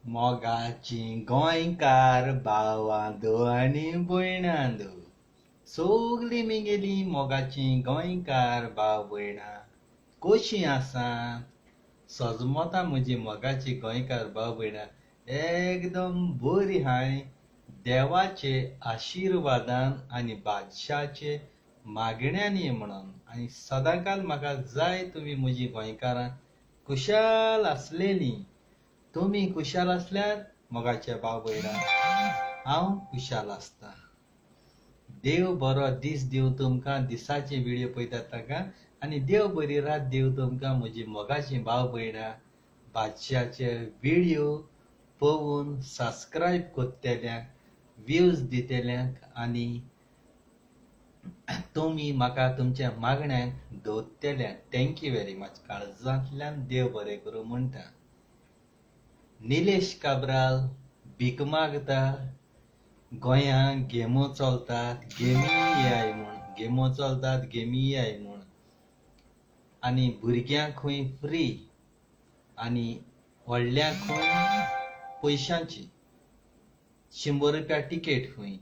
मोगाची गोंयकार भावांदो आनी भयणांदो सोगली मिगेली मोगाची गोंयकार भाव भयणां कशीं आसात सजमता म्हजी मोगाची गोंयकार भाव भयणां एकदम बरी हाय देवाचे आशिर्वादान आनी बादशाचे मागण्यांनी म्हणून आनी सदांकाल म्हाका जाय तुमी म्हजी गोंयकारां कुशाल आसलेलीं तुम्ही कुशाल असल्यार मोगाचे भाव भयणां हांव कुशाल आसता देव बरो दीस दिवं तुमकां दिसाचे व्हिडिओ पळयतात ताका आनी देव बरी रात दिवं तुमकां म्हजी मोगाची भाव भयणां बादशाचे व्हिडिओ पळोवन सबस्क्रायब कोत्तेल्यांक व्ह्यूज दितेल्यांक आनी तुमी म्हाका तुमच्या मागण्यांक दवरतेल्यांक थँक्यू व्हेरी मच काळजांतल्यान देव बरें करूं म्हणटा निलेश काब्राल भीक मागता गोंयांत गेमो चलतात गेमी येयाय म्हूण गेमो चलतात गेमी येयाय म्हूण आनी भुरग्यांक खंय फ्री आनी व्हडल्यांक खंय पयशांची 100 रुपया टिकेट खंय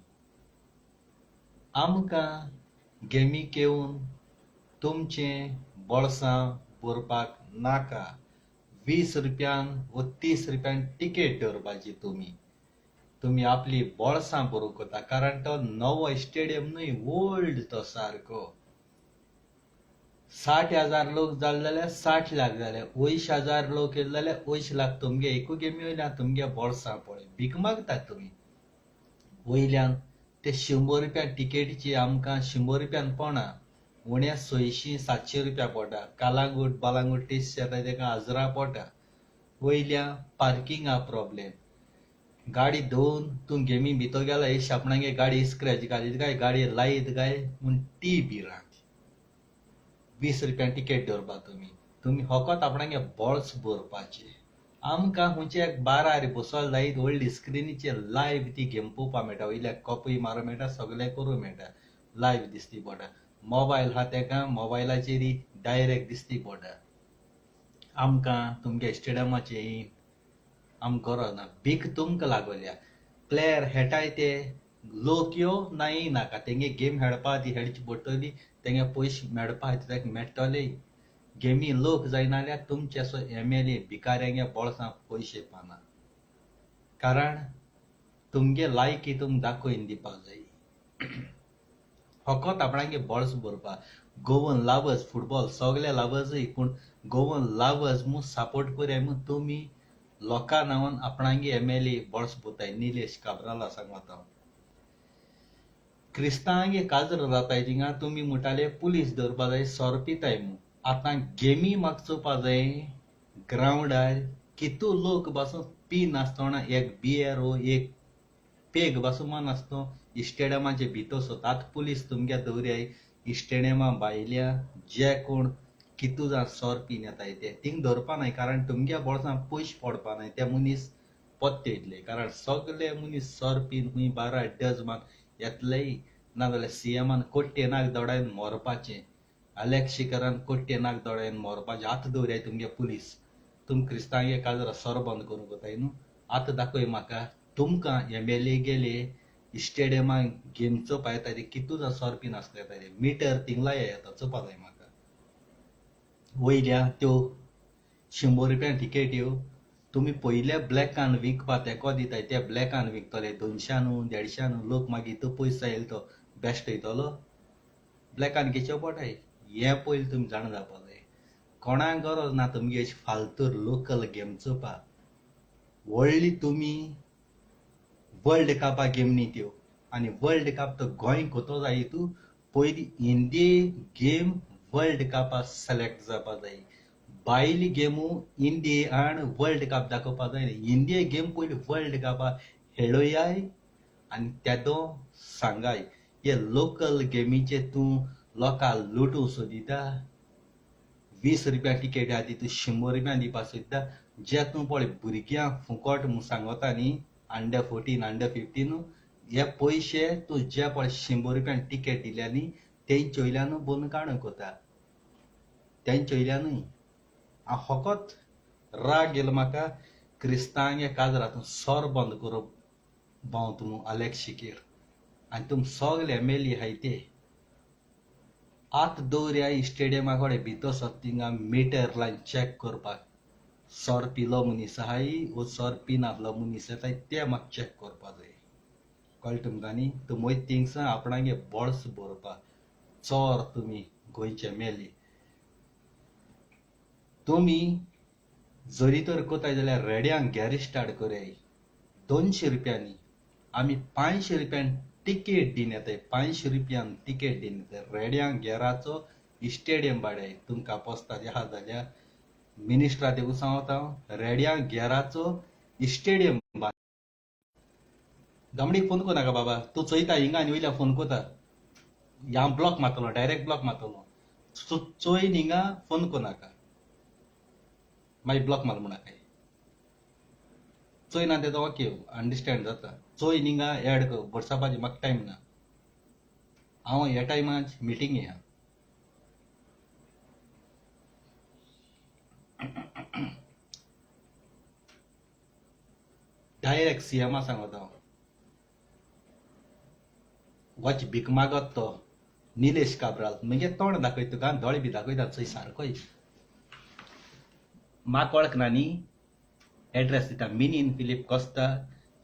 आमकां गेमी घेवन तुमचें बोळसां भरपाक नाका 20 रुपयान व 30 रुपयान टिकेट दवरपाची तुम्ही आपली बोळसां भरूंक कोता कारण तो नवो स्टेडियम न्हय ओल्ड तो सारको 60,000 लोक जाले जाल्यार 60 लाख जाले 80,000 लोक येले जाल्यार 80 लाख तुमगे एकू गेमी वयल्यान तुमगे बोळसां पळय भीक मागतात तुमी वयल्यान ते 100 रुपया टिकेटीची आमकां 100 रुपयान पडना उण्या 600-700 रुपया पडटा कालांगूट बालांगूट टेस्ट येता तेका हजरा पडटा वयल्या पार्किंगा प्रॉब्लेम गाडी धुवन तूं गेमी भितर गेला एक शापणांगे गाडी स्क्रॅच घालीत काय गाडी लायत काय म्हूण ती भिरांत 20 रुपया टिकेट दवरपा तुमी फकत आपणागे बोल्स भरपाचे आमकां खंयचे बारार बसोल जायत व्हडली स्क्रिनीचेर लायव्ह ती गेम पळोवपा मेळटा वयल्या कॉपी मारूं मेळटा सगळें करूं मेळटा लायव्ह दिसती पडटा मोबायल आहा तेका मोबायलाचेर डायरेक्ट दिसती पडटा आमकां तुमगे स्टेडियमाचे आमकां गरज ना भीक तुमकां लागोल्या प्लेयर खेळटाय ते लोक यो ना नाका तेंगे गेम खेळपा ती खेळची पडटली तेंगे पयशे मेळपा तेका मेळटले गेमी लोक जायना जाल्यार तुमचे असो MLA भिकाऱ्यांगे बोळसां पयशे पाना कारण तुमगे लायकी तुमकां दाखोवन दिवपाक जाय फकत आपणागे बोल्स भरपा गोवन लावर्स फुटबॉल सगळे लावर्सय पूण गोवन लावर्स म्हूण सपोर्ट करया म्हूण तुमी लोकां नांवान आपणागे MLA बोल्स भरताय निलेश काब्राला सांगता क्रिस्तांवांगे काजर जाताय थिंगा तुमी म्हणटाले पुलीस दवरपा जाय सोरपिताय म्हूण आतां गेमी म्हाका चोवपा जाय ग्रावंडार कितू लोक बासून पी नासतना एक बियर वो एक पेग बासून नासतो स्टेडियमाचे भितर सोद आतां पुलीस तुमगे दवरयाय स्टेडियमा भायल्या जे कोण कितू जाण सोर पीन येताय ते थिंग दवरपा न्हय कारण तुमगे बोळसां पयशे पडपा न्हय ते मनीस पत्ते येतले कारण सगळे मनीस सोर पीन खूंय 12 डजमान येतलेय नाजाल्यार CMान कोट्टे नाक दवडायन मरपाचें अलेक्शिकरान कोट्टे नाक दवडायन मरपाचें आतां दवरयाय तुमगे पुलीस तुम क्रिस्तांवांगे काजरां सोर बंद करूंक कोताय न्हू आतां दाखय म्हाका तुमकां MLA गेले स्टेडियमाक गेम चोवपा येता ते कितू जाण सोर पीन आसता येता ते मिटर थिंग लाया येता चोवपा जाय म्हाका वयल्या त्यो 100 रुपया टिकेट्यो तुमी पयले ब्लॅकान विकपा तेको दिताय ते ब्लॅकान विकतले 200-150 लोक मागीर तो पयसो येयलो तो बेस्ट येतलो ब्लॅकान घेवचे पडटाय हें पयलीं तुमी जाण जावपा जाय कोणाक गरज ना तुमगे अशी फालतूर लोकल गेम चोवपा व्हडली तुमी वर्ल्ड कपा गेम न्ही त्यो आनी वर्ल्ड कप तो गोंय कोतो जाय तूं पयलीं इंडिये गेम वर्ल्ड कपा सिलेक्ट जावपा जाय भायली गेमू इंडियेन वर्ल्ड कप दाखोवपा जाय इंडिये गेम पयलीं वर्ल्ड कपा खेळोयाय आनी तेदो सांगाय हे लोकल गेमीचे तूं लोकां लुटूं सोदिता 20 रुपया टिकेट आहा ती तूं 100 रुपया दिवपा सोदिता जे तूं पळय भुरग्यांक फुकट म्हूण सांगता न्ही अंडर 14 अंडर 15 हे पयशे तूं जे पळय 100 रुपयान टिकेट दिल्या न्ही तेंचे वयल्यान बंद काडूंक कोता तेंचे वयल्यानूय हांव फकत राग येयलो म्हाका क्रिस्तांगे काजरातून सोर बंद करप भाव तुम अलेक्स शिकेर आनी तुम सगले मेली हाय ते आत दवरया स्टेडियमा कडेन भितर सत थिंगा मिटर लायन चॅक करपाक सोर पिलो मनीस आहाय वो सोर पिनासलो मनीस येताय ते म्हाका चॅक करपा जाय कळ्ळें तुमकां न्ही तुम वयता थिंगसा आपणागे बोल्स भरपा चोर तुमी गोंयचे मेले तुमी जरी तर कोताय जाल्यार रेड्यांक गॅरेज स्टार्ट कराय 200 रुपयांनी आमी 500 रुपयान तिकेट दिन येताय 500 रुपयान तिकेट दिन येताय रेड्यांक गॅराचो स्टेडियम भाड्याय तुमकां पोसता आहा जाल्यार मिनिस्टरा देखून सांगता रेड्यांक गॅराचो स्टेडियम दमडीक फोन कोनाका बाबा तूं चोयता हिंगा आनी वयल्या फोन कोता ह्या ब्लॉक मारतलो डायरेक्ट ब्लॉक मारतलो चोयन हिंगा फोन कोनाका मागीर ब्लॉक मार म्हणाकाय चोयना तेजो ओके अंडरस्टँड जाता चोयन हिंगा एड कर वॉट्सॅपाचेर म्हाका टायम ना हांव ह्या टायमार मिटिंगे आहा डायरेक्ट सीएमा सांगता हांव वच भीक मागत तो निलेश काब्राल म्हणजे तोंड दाखयता तुका दोळे बी दाखयता चोय सारको म्हाका वळखना न्ही एड्रेस दिता मिनीन Philip Costa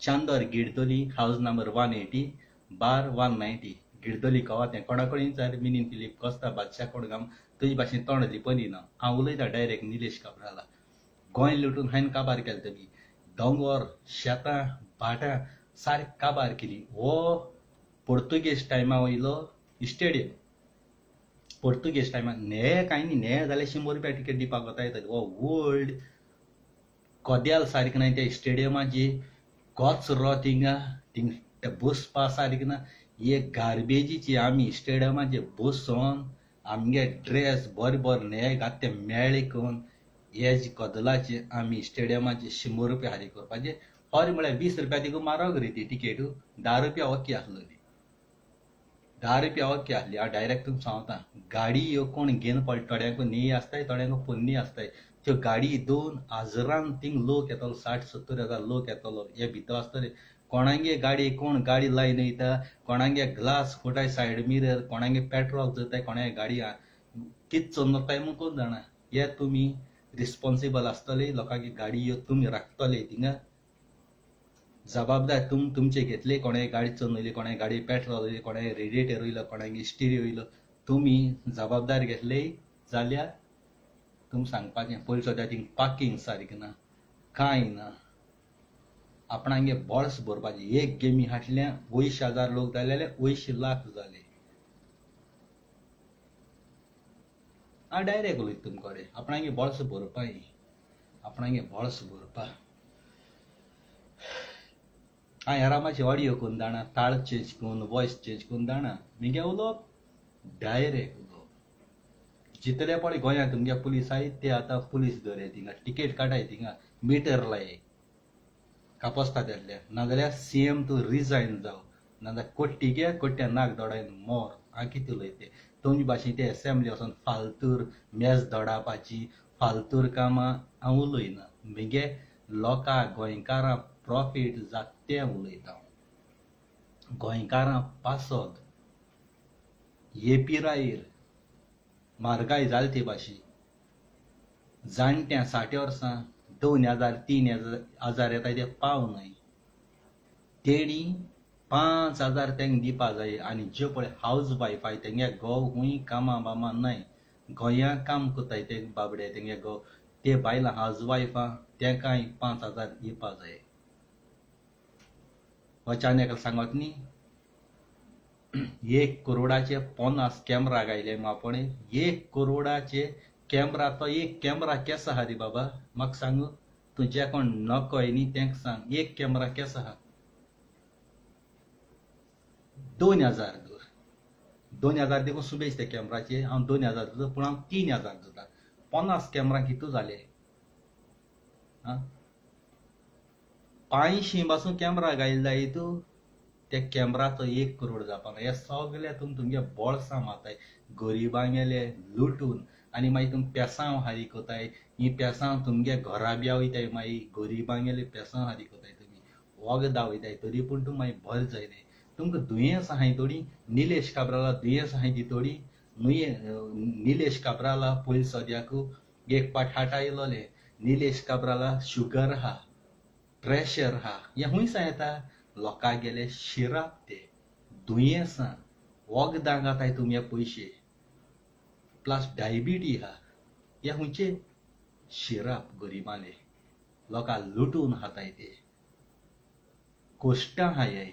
Chandor Girdoli house number 180 बार 190 गिरदोली कवा तें कोणा कडेन विचार मिनीन फिलीप कोस्ता बादशाह कोडगाम तुजे भाशेन तोंड दिवपा दिना हांव उलयता डायरेक्ट निलेश काब्राला गोंय लुटून हायन काबार केलें तुमी दोंगर शेतां भाटां सारकी काबार केली हो पोर्तुगेज टायमा वयलो स्टेडियम पोर्तुगेज टायमार न्हे कांय न्ही न्हे जाल्यार 100 रुपया टिकेट दिवपाक कोता येता हो ओल्ड कोद्याल सारकें ना त्या स्टेडियमाची कोच रो थिंगा ते बसपा सारकें ना हे गार्बेजीची आमी स्टेडियमाचेर बसोन आमगे ड्रेस बरें बरें न्हे घात ते मेळे करून हेज कोदलाचे आमी स्टेडियमाचे 100 रुपया हारी करपाचे हर म्हळ्यार 20 रुपया तिका मारोग रे ती टिकेट 10 रुपया ओके आसलोली 10 रुपया ओके आसली हांव डायरेक्ट तुमकां सांगता गाडी ह्यो कोण घेवन पडटा थोड्यांक न्ही आसताय थोड्यांक पोन्नी आसताय त्यो गाडी 2 हजारान थिंग लोक येतलो 60-70 हजार लोक येतलो हे भितर आसतले कोणागे गाडी कोण गाडी लायन वयता कोणागे ग्लास फुटाय सायड मिरर कोणागे पेट्रोल जाताय कोणागे गाडी कित चोरताय म्हूण कोण जाणा हे तुमी रिस्पॉन्सिबल आसतले लोकांगे गाडी ह्यो तुमी राखतले थिंगा जबाबदार तुमचे घेतले कोणागे गाडी चोरली कोणागे गाडी पेट्रोल वयली कोणागे रेडिएटर वयलो कोणागे स्टिरियो वयलो तुमी जबाबदार घेतले जाल्यार तुम सांगपाचें पयलीं सद्या थिंग पार्किंग सारकें ना कांय ना आपणागे बोल्स भरपाचे एक गेमी हाटल्यार 200,000 लोक जाले जाल्यार 200 लाख जाले हांव डायरेक्ट उलयता तुमचे कडेन आपणागे बोल्स भरपाय आपणागे बोल्स भरपा हांव ह्या रामाची ऑडियो करून जाणा ताळ चेंज करून वॉयस चेंज करून जाणा मिगे उलोवप डायरेक्ट उलोवप जितले पळय गोंयांत तुमगे पुलीस आहाय ते आतां पुलीस धरय थिंगा टिकेट काडाय थिंगा मिटर लाय कापोसता तेतले नाजाल्यार सीएम तूं रिजायन जाव नाजाल्यार कोट्टी घे कोट्ट्या नाक दोडायन मोर हांव कितें उलयता तुमचे भाशेन ते एसेंब्ली वचोन फालतूर मेज दोडावपाची फालतूर कामां हांव उलयना मिगे लोकांक गोंयकारां प्रॉफीट जाता तें उलयता हांव गोंयकारां पासत हे पिरायेर म्हारगाय जाली ते भाशी जाणट्या 60 वर्सां 2,000-3,000 येताय ते पावनाय तेणी 5,000 तेंक दिवपा जाय आनी ज्यो पळय हावज वायफ आहाय तेंगे घोव खूंय कामां बामां नाय गोंयांत काम कोताय ते बाबडे तेंगे घोव ते बायलां हावज वायफां तेंकाय 5,000 दिवपा जाय अचानक सांगत न्ही 1 करोडाचे 50 कॅमेरा गायले आपण 1 करोडाचे कॅमेरा तो एक कॅमेरा केसो आहा रे बाबा म्हाका सांग तूं जे कोण नकय न्ही तेंक सांग एक कॅमेरा केसो आहा 2,000 धर 2,000 देखून सुबेज त्या कॅमेराचे हांव 2,000 दिता पूण हांव 3,000 दिता 50 कॅमेरा कितू जाले 500 पासून कॅमेरा घायल जाय तूं त्या कॅमेराचो 1 करोड जावपाक हे सगळे तुमगे बोळसां मारताय गरिबांगेले लुटून आनी मागीर तुमकां पेसांव हारी कोताय ही पेसांव तुमगे घरा बी वयताय मागीर गोरिबांगेले पेसांव हारी कोताय तुमी वखदां वयताय तरी पूण तूं मागीर बरें जायनाय तुमकां दुयेंस आहाय थोडी निलेश काब्राला दुयेंस आहाय ती थोडी निलेश काब्राला पयलीं सद्याक एक पाट हार्टा येयलोले निलेश काब्राला शुगर आहा प्रेशर आहा हें हुंयसां येता लोकांक गेले शिराप ते दुयेंसां वखदां घाताय तुमी हे पयशे प्लस डायबिटी आहा हे हुंयचे शिराप गरिबांले लोकांक लुटून खाताय ते कोश्टां हाय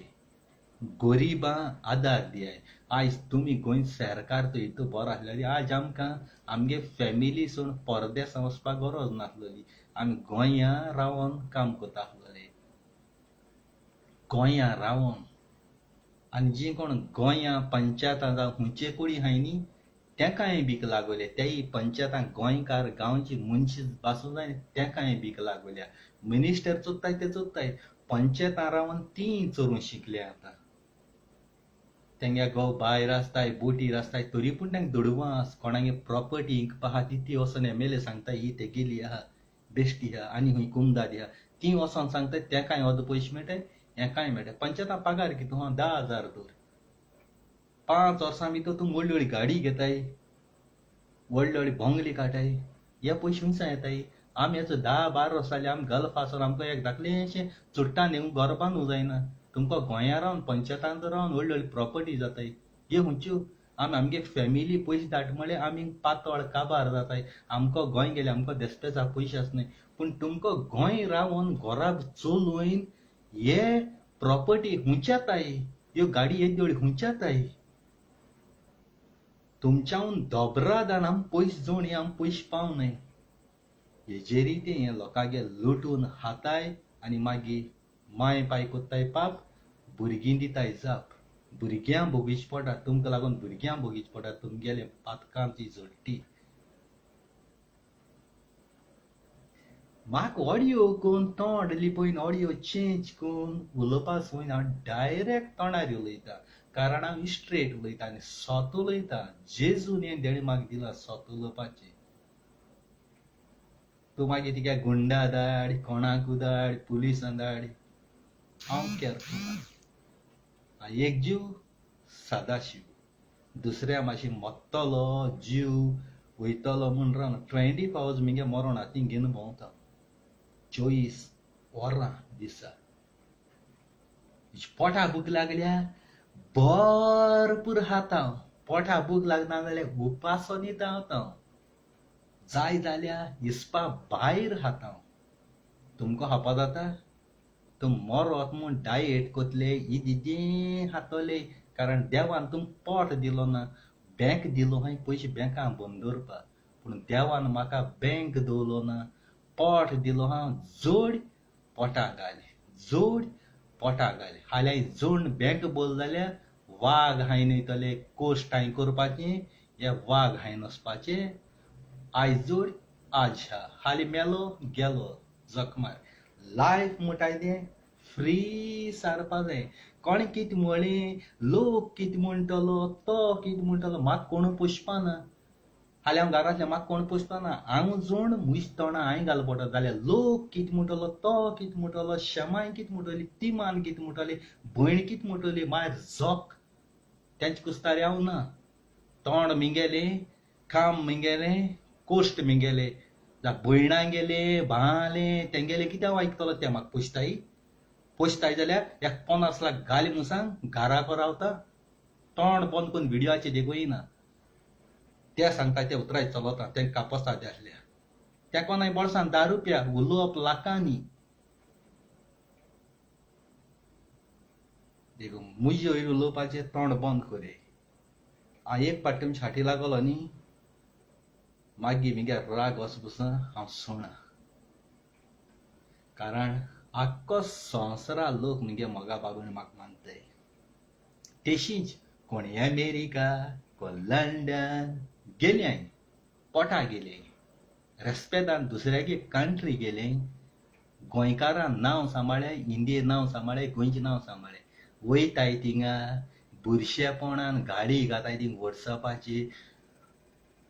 गोरिबां आदार दियाय आयज तुमी गोंय सरकार तो इतलो बरो आसलेली आज आमकां आमगे फॅमिली सोडून परदेसां वचपाक गरज नासलेली आमी गोंया रावन काम करता आसलेले गोंया रावन आनी जी कोण गोंया पंचायतां जावं खुंयचे कुडी आहाय न्ही तेंकाय बीक लागोले तेय पंचायतां गोंयकार गांवची मनशी बासूं जाय तेंकाय बीक लागोल्या मिनिस्टर चोत्ताय ते चोत्ताय पंचायतां रावन तीं चोरूं शिकले आतां तेंगे घोव भायर आसताय बोटीर आसताय तरी पूण तेंकां दुडवांस कोणागे प्रॉपर्टी इंकपा आहा ती वचोन एमएलए सांगताय ही तेगेली आहा बेश्टी आहा आनी हुंय कुमदादी आहा ती वचोन सांगताय तेकाय अर्द पयशे मेळटाय हेकाय मेळटाय पंचायतां पगार कितू 10,000 धर 5 वर्सां भितर तूं व्हडली व्हडली गाडी घेताय व्हडली व्हडली भोंगली काटाय हे पयशे हुंयसां येताय आमी हेचो 10-12 वर्सां जालीं आमी गल्फ आसोन आमकां एक धाकलेंशें चुट्टां नेऊन घर बांदूं जायना तुमकां गोंया रावन पंचायतांत रावन व्हडली व्हडली प्रॉपर्टी जाताय हे हुंयच्यो आमी आमगे फॅमिली पयशे धाड म्हळ्यार आमी पातळ काबार जाताय आमकां गोंय गेले आमकां देस्पेजा पयशे आसनाय पूण तुमकां गोंय रावन घराक चलून हे प्रॉपर्टी हुंयच्याताय ह्यो गाडी येद्यो व्हडल्यो हुंयच्याताय तुमच्याहून दोबरादान आमी पयशे जोड आमी पयशे पावनाय हेजे रितीन हे लोकांगे लुटून खाताय आनी मागीर माय पाय कोत्ताय पाप भुरगीं दिताय जाप भुरग्यां भोगीचे पडटा तुमकां लागून भुरग्यां भोगीचे पडटा तुमगेले पातकांची झडटी म्हाका ऑडियो कोन्न तोंड लिपोवन ऑडियो चेंज कोन्न उलोवपा सोयन हांव डायरेक्ट तोंडार उलयता कारण हांव स्ट्रेट उलयता आनी सोत उलयता जेजून हें देणे म्हाका दिलां सोत उलोवपाचें तूं मागीर तिका गुंडा धाड कोणाकू धाड पुलिसां धाड हांव केर करना एक जीव सदाशीव दुसऱ्या मातशी मोत्तलो जीव वयतलो म्हूण रावन 24 hours मिगे मरण हातीन घेवन भोंवता 24 वरां दिसा पोटा भूक लागल्या भरपूर खातां पोटा भूक लागना जाल्यार उपासो दिता हांव जाय जाल्यार हिसपा भायर खातां तुमकां खावपा जाता तूं मरोत म्हूण डायट कोतले इदें खातले कारण देवान तुमकां पोट दिलो ना बँक दिलो हांय पयशे बँकां बंद दवरपा पूण देवान म्हाका बँक दवरलो ना पोट दिलो हांव जोड पोटा घाल हाल्यार जोड बँक बोल जाल्यार वाग हायन वयतले कोस्ट हांय करपाचें हे वाग हायन वचपाचे आयज जोड आज हालीं मेलो गेलो जखमार लायफ म्हणटाय तें फ्री सारपा जाय कोण कितें म्हळें लोक कितें म्हणटलो तो कितें म्हणटलो म्हाका कोण पुसपाना हाल्यार हांव घरांतलें म्हाका कोण पुसपाना हांव जोड मुयस तोंडां हांय घाल पडटा जाल्यार लोक कितें म्हणटलो तो कितें म्हणटलो शमाय कितें म्हणटली तिमान कितें म्हणटली भयण कितें म्हणटली मायर जोक तेंचे कुस्तार हांव ना तोंड मिंगेलें काम मिंगेलें कोश्ट मिंगेले भयणां गेले भाले तेंगेले कित्याक आयकतलो ते म्हाका पोसताय जाल्यार एक 50 लाख घाली म्हूण सांग घराको रावता तोंड बंद करून व्हिडियोचे देखूयना ते सांगता ते उतराय चलता तेंका कापस्ता ते आसल्या त्या कोणाय बोळसान 10 रुपया उलोवप लाखांनी देखून मुजी वयर उलोवपाचें तोंड बंद करे हांव एक पाटी छाटी लागलो न्ही मागीर मिगे राग वचपासून हांव सोणा कारण आख्खो संवसारा लोक मुगे मोगा बागून म्हाका मानताय तेशींच कोण अमेरिका कोण लंडन गेले हांय पोटा गेले रेस्पेदान दुसऱ्यागे कंट्री गेले गोंयकारां नांव सांबाळ्ळे इंडियेन नांव सांबाळ्ळे गोंयचें नांव सांबाळ्ळे वयताय थिंगा बुरशेपणान गाडी घाताय थिंग वॉट्सॅपाचेर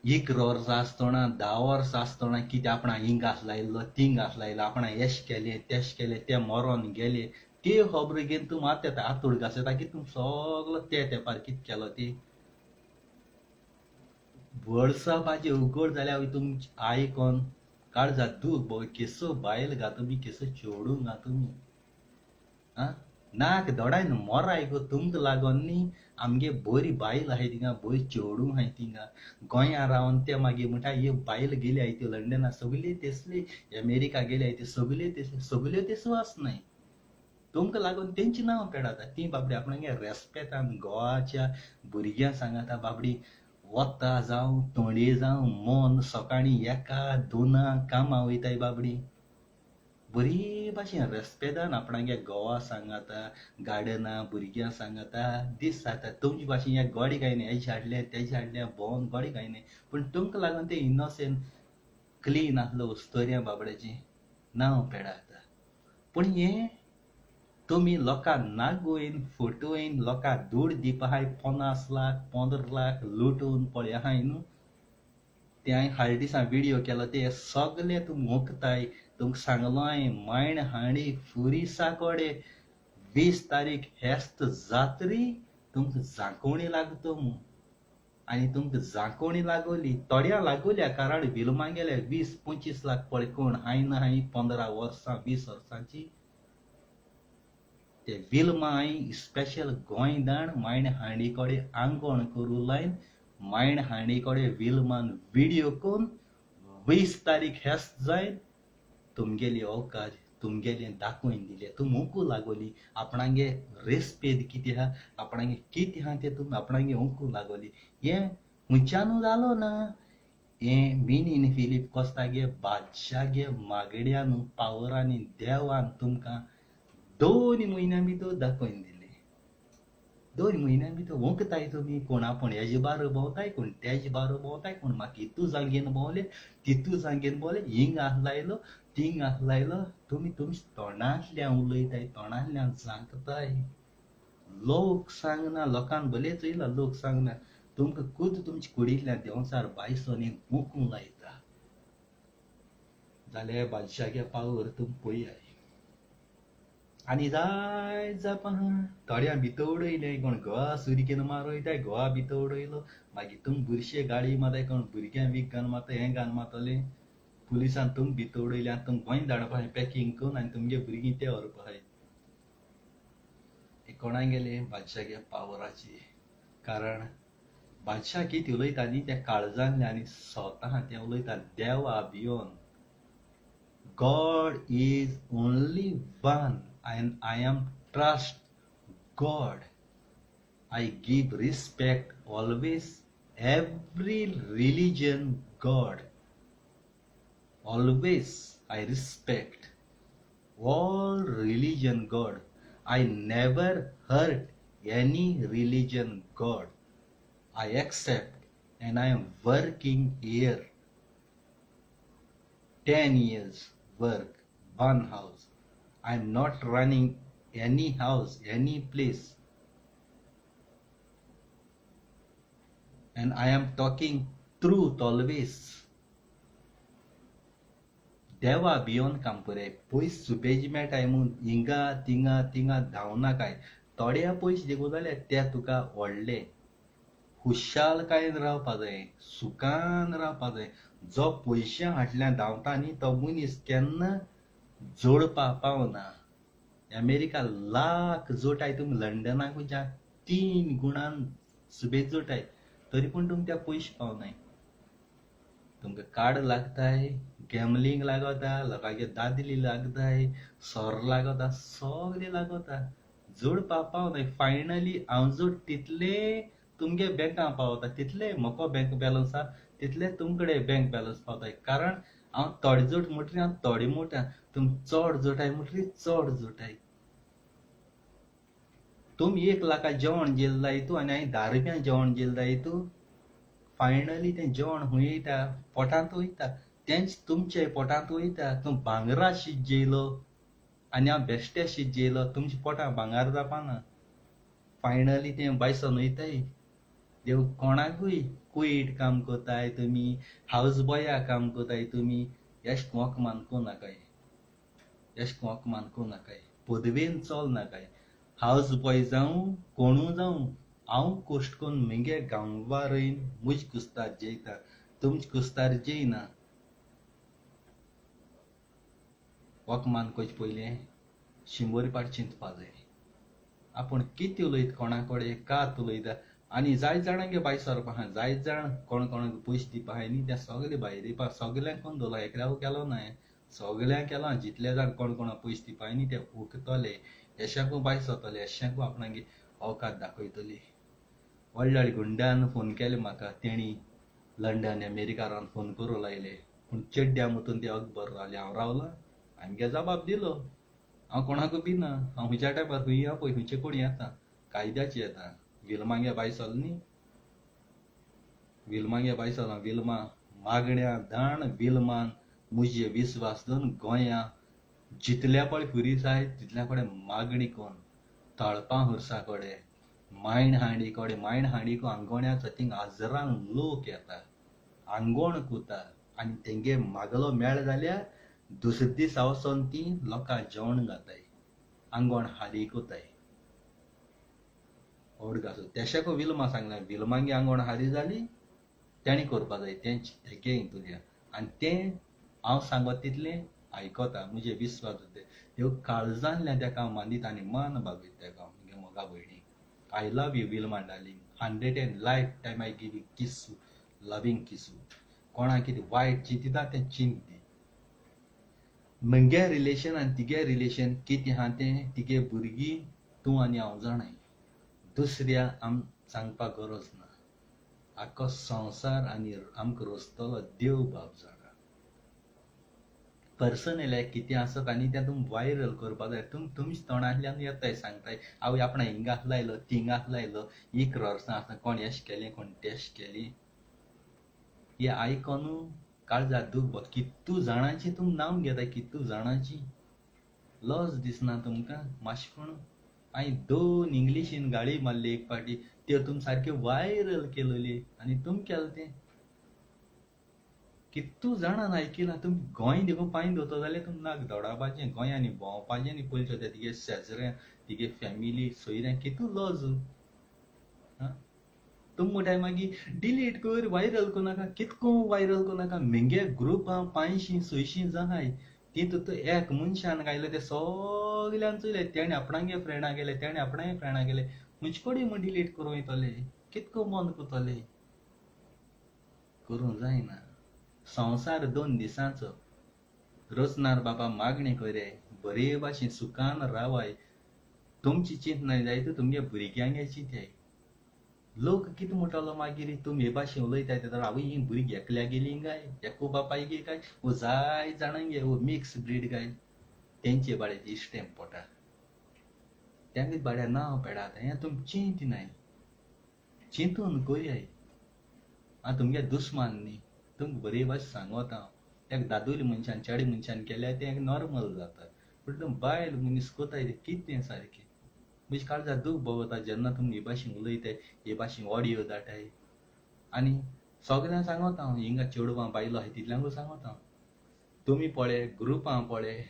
एक वर्स आसतना 10 वर्स आसतना कितें आपणा हिंग आसलायलो थिंग आसलायलो आपणा एश केलें तेश केलें ते मरोन गेले ते खबर घेवन तूं मात येता आतोड घासता की तूं सगलो ते तेंपार कितें केलो ती वर्सां भाजी उगड जाल्यार तुमची आई कोण काळजात दूख बोय केसो बायल घा तुमी केसो चेडूं घा तुमी आं नाक दोडायन मोराय गो तुमकां लागोन न्ही आमगे बरी बायल आहाय थिंगा बरी चेडूं आहाय थिंगा गोंया रावन ते मागीर म्हणटा ह्यो बायल गेली हाय त्यो लंडना सगली तेसली अमेरिका गेली हाय त्यो सगल्यो तेसल्यो सगल्यो तेसो आसनाय तुमकां लागून तेंची नांवां पेडाता ती बाबडी आपणागे रेस्पेदान गोवाच्या भुरग्यांक सांगाता बाबडी वता जावं तोंडे जावं मन सकाळी एका दोनांक कामां वयताय बाबडी बरी भाशेन रेस्पेदान आपणागे गोवा सांगाता गार्डना भुरग्यांक सांगाता दीस जाता तुमचे भाशेन एक गोडे गायनाय हेजे हाडलें तेजे हाडलें भोंवन गोडे गायनाय पूण तुमकां लागून ते इनोसेंट क्लीन आहलो उस्तोर्या बाबड्याचें नांव पेडाता पूण हें तुमी लोकांक नागोयन फोटोयन लोकांक दूड दिवपा 50 लाख 15 लाख लुटून पळया हाय न्हू ते हांवें हाल दिसा व्हिडिओ केलो ते सगळे तुमी ओंकताय तुमकां सांगलो हांवें मायण हांडी फुरी साकोडे 20 तारीख हेस्त जात्री तुमकां जांकोवणी लागतो म्हूण आनी तुमकां जांकोवणी लागोली थोड्या लागोल्या कारण विलमा गेल्या 20-25 लाख पळय कोण हाय ना हाय 15 वर्सां 20 वर्सांची ते विलमा हांवें स्पेशल गोंयदाण मायण हांडी कोडे आंगवण करूं लायन मायण हांडी कोडे विलमान व्हिडिओ कोन्न 20 तारीख हेस्त जायन तुमगेली औकात तुमगेले दाखोवन दिले तुम ओंकू लागोली आपणागे रेस्पेद कितें आहा आपणागे कितें आहा तें तुमी आपणागे ओंकू लागोली हें खुंयच्यानू जालो ना हें मिनीन फिलीप कोस्तागे बादशागे मागड्यान पावरांनी देवान तुमकां 2 म्हयन्यां भितर दाखोवन दिले 2 म्हयन्यां भितर ओंकताय तुमी कोण आपूण हेजे बारा भोंवताय कोण तेजे बारा भोंवताय कोण म्हाका हितू जांगेन भोंवले तितू जांगेन भोंवले हिंग आसलायलो थिंग आसलायलो तुमी तुमच्या तोंडांतल्यान उलयताय तोंडांतल्यान सांगताय लोक सांगना लोकांक भलेच येयला लोक सांगना तुमकां खुद तुमचे कुडींतल्यान देंवचार बायसोनी ओंकूंक लायता जाल्यार बादशागे पावर तुमी पळयाय आनी जाय जाप आहा थोड्या भितर उडयलें कोण घोवा सुरकेन मारोयताय घोवा भितर उडयलो मागीर तुम बुरशे गाडी मारताय कोण भुरग्यां वीक घान मारताय हें घान मारतले पुलिसान तुम भितर उडयले आनी तुम गोंय धाडपा हाय पॅकींग करून आनी तुमगे भुरगीं ते व्हरपा हाय कोणागेले बादशागे पावराची कारण बादशाह कितें उलयता न्ही त्या काळजांतल्यान आनी स्वता तें उलयता देवा भियोन God is only one and I am trust God. I give respect always every religion God. Always I respect all religion God. I never hurt any religion God. I accept and I am working here 10 years work one house I'm not running any house any place and I am talking truth always देवा भियोन काम करे पयस सुपेज मेळटाय म्हूण हिंगा तिंगा धांवनाकाय थोड्या पयस देखून जाल्यार ते तुका व्हडले खुशालकायेन रावपा जाय सुखान रावपा जाय जो पयशा फाटल्यान धांवता न्ही तो मनीस केन्ना जोडपा पावना अमेरिका लाख जोटाय तुमी लंडनाक वयच्या 3 गुणान सुबेज जोटाय तरी पूण तुमी त्या पयशे पावनाय तुमकां कार्ड लागताय गॅमलींग लागता लोकांगे दादली लागताय सोर लागता सगळें लागता जोडपा पावनाय फायनली हांव जोड तितले तुमगे बँकां पावता तितले म्हको बँक बॅलन्स आहा तितले तुमकडे बँक बॅलन्स पावताय कारण हांव थोडे जोड म्हणटरी हांव थोडे मोठा तुमी चड जोटाय म्हणटरी चड जोटाय तुमी 1 लाखा जेवण जेल जाय तूं आनी हांवें 10 रुपया जेवण जेल जाय तूं फायनली तें जेवण खूंय वयता पोटांत वयता तेंच तुमचे पोटांत वयता तूं भांगरा शीत जेयलो आनी हांव बेश्टे शीत जेयलो तुमच्या पोटां भांगार जावपा ना फायनली तें बायसोन वयताय देव कोणाकूय कुईट काम कोताय तुमी, हाऊस बॉया काम कोताय तुमी, कोंक मानकू नाकाय, कोंक मानकू नाकाय, पदवेन चल नाकाय. हाऊस बॉय जावं कोणू जावं, हांव कोश्ट कोन्न म्हगे गांवा रोयन मुज कुस्तार जेयता, तुमच कुस्तार जेयना. वोक मानकोच पयलें 100 पाट चिंतपा जाय. आपूण कितें उलयता कोणा कडेन, कात उलयता. आनी जायत जाणांगे भायर सरपा आहा, जायत जाण कोण कोणाक पयशे दिवपा आहाय न्ही ते सगळे भायर येवपा. सगल्यांक कोण दवरला, एकल्याक केलो न्हय, सगल्यांक केला. जितले जाण कोण कोणाक पयशे दिवपा आहाय न्ही ते उकतले, एशाकू भायर सरतले, एशाकू आपणागे औकात दाखयतली. व्हडले व्हडले गुंडान फोन केले म्हाका, तेणी लंडन अमेरिका रावन फोन करूं लायले. पूण चेड्ड्या मुतून ते अकबर रावले, हांव रावला. हांवें जबाब दिलो, हांव कोणाकू भिना. हांव खंयच्या टायमार खंय या पळय, खंयचे कोण येता, कायद्याचे येता. विलमागे भायर सरलो न्ही, विलमागे भायर सरलो. विलमा मागण्या धाण विलमान मुजे विस्वास दवरून गोंया जितल्या पळय पुरीस आहाय तितल्या कडेन मागणी कोन्न, तळपां हुर्सा कडेन, मायणहांडी कडेन, मायणहांडीक आंगोण्याचो थिंग हजारान लोक येता, आंगोण कुता. आनी तेंगे मागलो मेळ जाल्यार दुसरे दीस वचोन ती लोकां जेवण घाताय, आंगोण हाली कोताय. तेशाको विलमा सांगलें, विलमांगे आंगोण हारी जाली, तेणी करपा जाय तेगे हितून. आनी तें हांव सांगत तितलें आयकोता, मुजे विस्वास जाता. ह्यो काळजांतल्यान तेका हांव मानिता आनी मान बागयता तेका हांव, म्हगे मोगा भयणी. I love you Wilma darling, 100 life time I give you किस्सू, लविंग किस्सू. कोणाक कितें वायट चिंतिता तें चिंत दी. म्हगे रिलेशन आनी तिगे रिलेशन कितें आहा तें तिगे भुरगीं, तूं आनी हांव जाणाय. दुसऱ्या आम सांगपाक गरज ना. आख्खो संवसार आनी आमकां रचतलो देव बाब जाणा. पर्सनल कितें आसत आनी तें तुम वायरल करपा जाय. तुमच्या तोंडांतल्यान येताय, सांगताय हांव आपणा हिंगाक लायलो, थिंगाक लायलो, ही क्रॉर्सां आसा, कोण एश केलें, कोण तेश केली. हे आयकोन काळजाक दूख. कितू जाणांची तुम नांव घेताय, कितू जाणांची. लज दिसना तुमकां मातशें? हांवें 2 इंग्लिशीन गाळी मारली एक फाटी, त्यो तुम सारक्यो वायरल केलोली आनी तुम केलें तें. कितू जाणांन आयकिना. तुम गोंय देखून पांय दवरता जाल्यार तुम नाक धोडावपाचें, गोंयांनी भोंवपाचें न्ही. पयलीं तिगे शेजऱ्यां, तिगे फॅमिली, सोयऱ्यां कितू लज. तुम म्हणटाय मागीर डिलीट कर, वायरल करूं नाका. कितको वायरल करूं नाका. म्हगे ग्रुपां 500-600 जाण आहाय. तितूंत एक मनशान गायले ते सगल्यांक चोयले. तेणें आपणागे फ्रेंडां गेले, तेणें आपणागे फ्रेंडां गेले. खुंयचे कडेन म्हूण डिलीट करूं वयतले, कितको बंद कोतले. करूं जायना. संवसार 2 दिसांचो. रचनार बाबा मागणी कराय, बरे भाशेन सुखान रावाय. तुमची चिंत नाय जायत, तुमगे भुरग्यांगे चिंत्याय. लोक कितें म्हणटलो मागीर, तुम हे भाशेन उलयताय तेदोळ आवय ही भुरगीं एकल्या गेलीं काय, एकू बापायगे काय, वो जाय जाणांगे वो मिक्स ब्रीड काय. तेंचे बाळेची इश्टें पोटा, तेंगे बाड्या नांव पेडात. हें तुम चिंत नाय. चिंतून कोयाय. तुमगे दुस्मान न्ही. तुमकां बरे भाशेन सांगोत हांव. एक दादूली मनशान, चेडे मनशान केल्यार तें नॉर्मल जाता. पूण तुम बायल मनीस कोताय तें कितें सारकें. म्हज्या काळजाक दूख भोगता जेन्ना तुमी हे भाशेन उलयताय, हे भाशेन ऑडियो धाडटाय. आनी सगल्यांक सांगोता हांव, हिंगा चेडवां बायलो आहाय तितल्यांकूय सांगोता हांव. तुमी पळय ग्रुपां पळय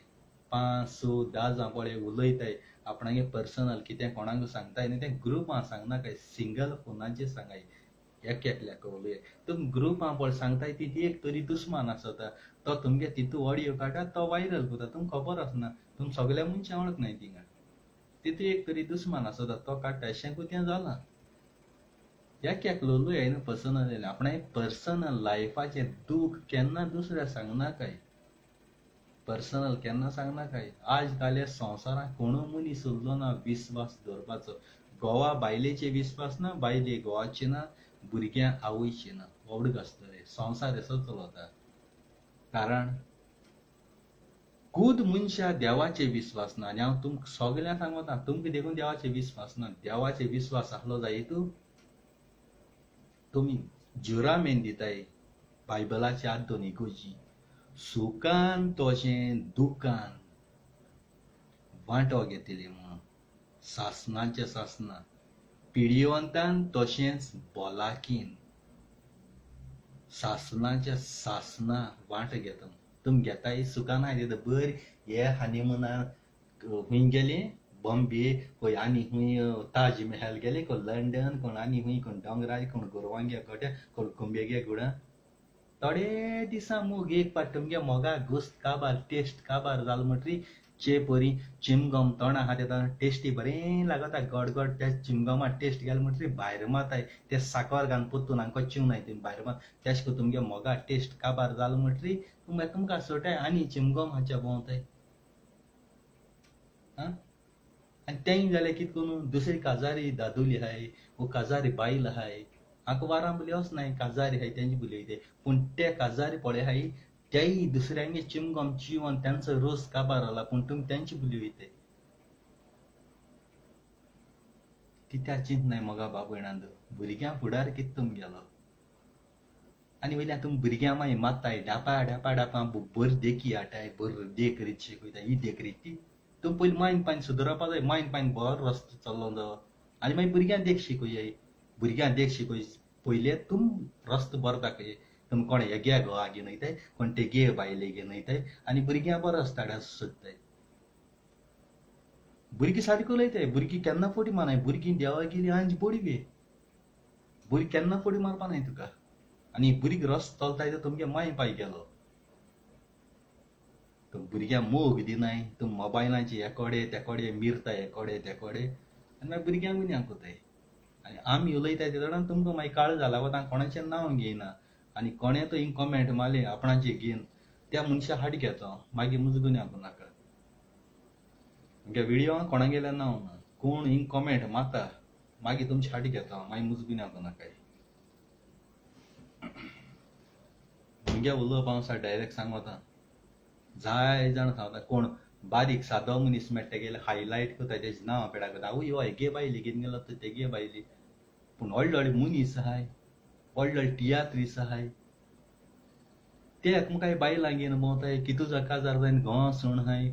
5-6-10 जाण पळय उलयताय, आपणागे पर्सनल कितें कोणाकूय सांगताय न्ही तें ग्रुपां सांगनाकाय, सिंगल फोनाचेर सांगाय. एकल्याक उलयाय. तुमी ग्रुपां पळय सांगताय ती एक तरी दुस्मान आसता. तो तुमगे तितू ऑडियो काडटा, तो वायरल करता. तुमकां खबर आसना, तुम सगल्या मनशां वळखनाय थिंगां. तितू एक तरी दुस्मान आसता, तो काडटा. अशेंकू तें जालां. एक लोलूय न्हू पर्सनल. आपणागे पर्सनल लायफाचें दूख केन्ना दुसऱ्याक सांगनाकाय. पर्सनल केन्ना सांगनाकाय. आज काल ह्या संवसारांत कोणू मनीस उरलो ना विस्वास दवरपाचो. घोवा बायलेचेर विस्वास ना, बायले घोवाचेर ना, भुरग्यां आवयचेर ना. व्हड आसतले. संवसार असो चलता. कारण खुद मनशा देवाचेर विस्वास ना. आनी हांव तुमकां सगल्यांक सांगता, तुमकां देखून देवाचेर विस्वास ना. देवाचेर विस्वास आसलो जायत तुमी जुरामेन दिताय बायबलाची आदोनिकोची. सुखान तोशें दुखान वांटो घेतली म्हणून. सासणाचें सासणां, पिड्येवंतान तशेंच भलाकीन. सासणाच्या सासना वांट घेता तुम घेताय सुका नाही देत बर हे हनीमुनाक हुंय गेले बॉम्बे कोण आनी हुंय ताज महल गेले कोण लंडन कोण आनी हुंय कोण डोंगराय कोण गोरवांग्या गोट्या कोण कुंबेगे गुडा थोडे दिसा मोग एक पाट तुमगे मोगा घुस्त काबार टेस्ट काबार जाल म्हणटरी चे परी चिमगम तोंड आहा तेता टेस्टी बरें लागता गोड गोड त्या चिमगमा टेस्ट गेल म्हणटरी भायर माताय ते साकर घान पोत्तून हांको चिवनाय ते भायर मात तेश को तुमगे मोगा टेस्ट काबार जाल म्हणटरी तुमकां सोटाय आनी चिमगम हाच्या भोंवताय आं आनी तें जाल्यार कितें करून दुसरी काजारी दादुली आहाय वो काजारी बायल आहाय अखबारां बुली वचनाय काजारी आहाय तेंची बुलयताय पूण ते काजारी पळय आहाय त्याही दुसऱ्यांगे चिमगम चिवन त्यांचा रोस काबार आला पूण तुमी तेंची बुली वयताय कित्याक चिंत नाय मोगा बाबयणांद भुरग्यां फुडार कितें तुम गेलो आनी वयल्यान तुमी भुरग्यां मागीर मात्ताय डापा डापा डापा बर देखी हाटाय बर देख रीत शिकयताय ही देख रीत ती तुमी पयलीं मायन पायन सुदरपा जाय मायन पायन बरो रस्तो चल्लो जावो आनी मागीर भुरग्यां देख शिकोयाय भुरग्यां देख शिकोय पयले तुम रस्तो बरो दाखय तुम कोण हेग्या घोवा घेवन वयताय कोण ते गे बायले घेवन वयताय आनी भुरग्यां बरो रस्ताड्यार सोदताय भुरगीं सारकी उलयताय भुरगीं केन्ना फोटी मारनाय भुरगीं देवागेली आंज बोडवे भुरगीं केन्ना फोटी मारपा नाय तुका आनी भुरगीं रस्तो चलताय तो तुमगे माय पाय गेलो तुम भुरग्यां मोग दिनाय तुम मोबायलांचे एकोडे तेकोडे मिरताय एकोडे तेकोडे आनी मागीर भुरग्यांक बीन कोताय आनी आमी उलयताय ते तोडान तुमकां मागीर काळ जाला वता कोणाचें नांव घेयना आनी कोणें तो हिंग कॉमेंट मारलें आपणाचें घेवन त्या मनशा हाड घेता मागीर मुजगुन्या नाका म्हज्या विडियोवाक कोणा गेल्यार नांव ना कोण हिंग कॉमेंट मारता मागीर तुमची हाड घेता मागीर मुजगुन्या नाकाय म्हज्या उलोवप हांव डायरेक्ट सांगता जाय जाण सांगता कोण बारीक सादो मनीस मेळटा गेल्यार हायलायट करता तेजें नांव पेडा करता आवय हो हेगे बायली घेवन गेलो तो तेगे बायली पूण व्हडले व्हडले मनीस आहाय व्हडले व्हडले तियात्रीस आहाय ते एकामेकाय बायलां घेवन भोंवताय कितूचो काजार जायन घोवा सूण आहाय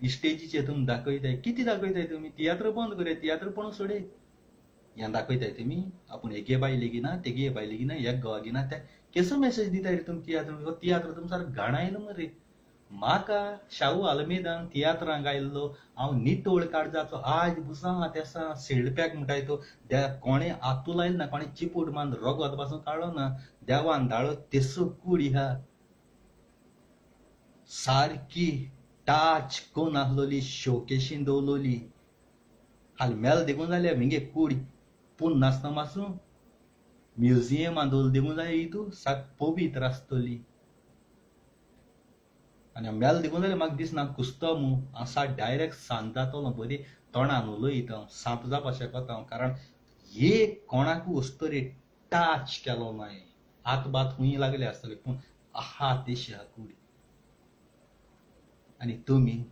इस्टेजीचेर तुमी दाखयताय कितें दाखयताय तुमी तियात्र बंद कराय तियात्र पळोवन सोडय हें दाखयताय तुमी आपूण हेगे बायले गिना तेगे बायले गिना एक घोवा गिना ते केसो मेसेज दिताय रे तुमी तियात्र तियात्र तुमी सारको घाणायलो मरे म्हाका शाहू आल्मेदान तियात्रांक आयिल्लो हांव नितोळ काळजाचो आज बुसां तेसां सेल्डपॅक म्हणटाय तो कोणें आतू लायलो ना कोणें चिपूट मान रगत पासून काडलो ना देवान धाडलो तेसो कूड ह्या सारकी टाच कोण आसलोली शोकेशीन दवरलोली हाल मेल देखून जाल्यार म्हगे कूड पूण नासता मासूं म्युजियमान दवरली देखून जाल्यार हितू साक पवित्र आसतली आनी मेल देखून जाल्यार म्हाका दिसना कुसतो मू हांव साट डायरेक्ट सांत जातलो बरी तोंडान उलयता हांव सांत जावपा शकता हांव कारण एक कोणाकू वस्तोरी टाच केलो नाय हात बात खूंय लागले आसतले पूण आहा तेशी आहा कूड आनी तुमी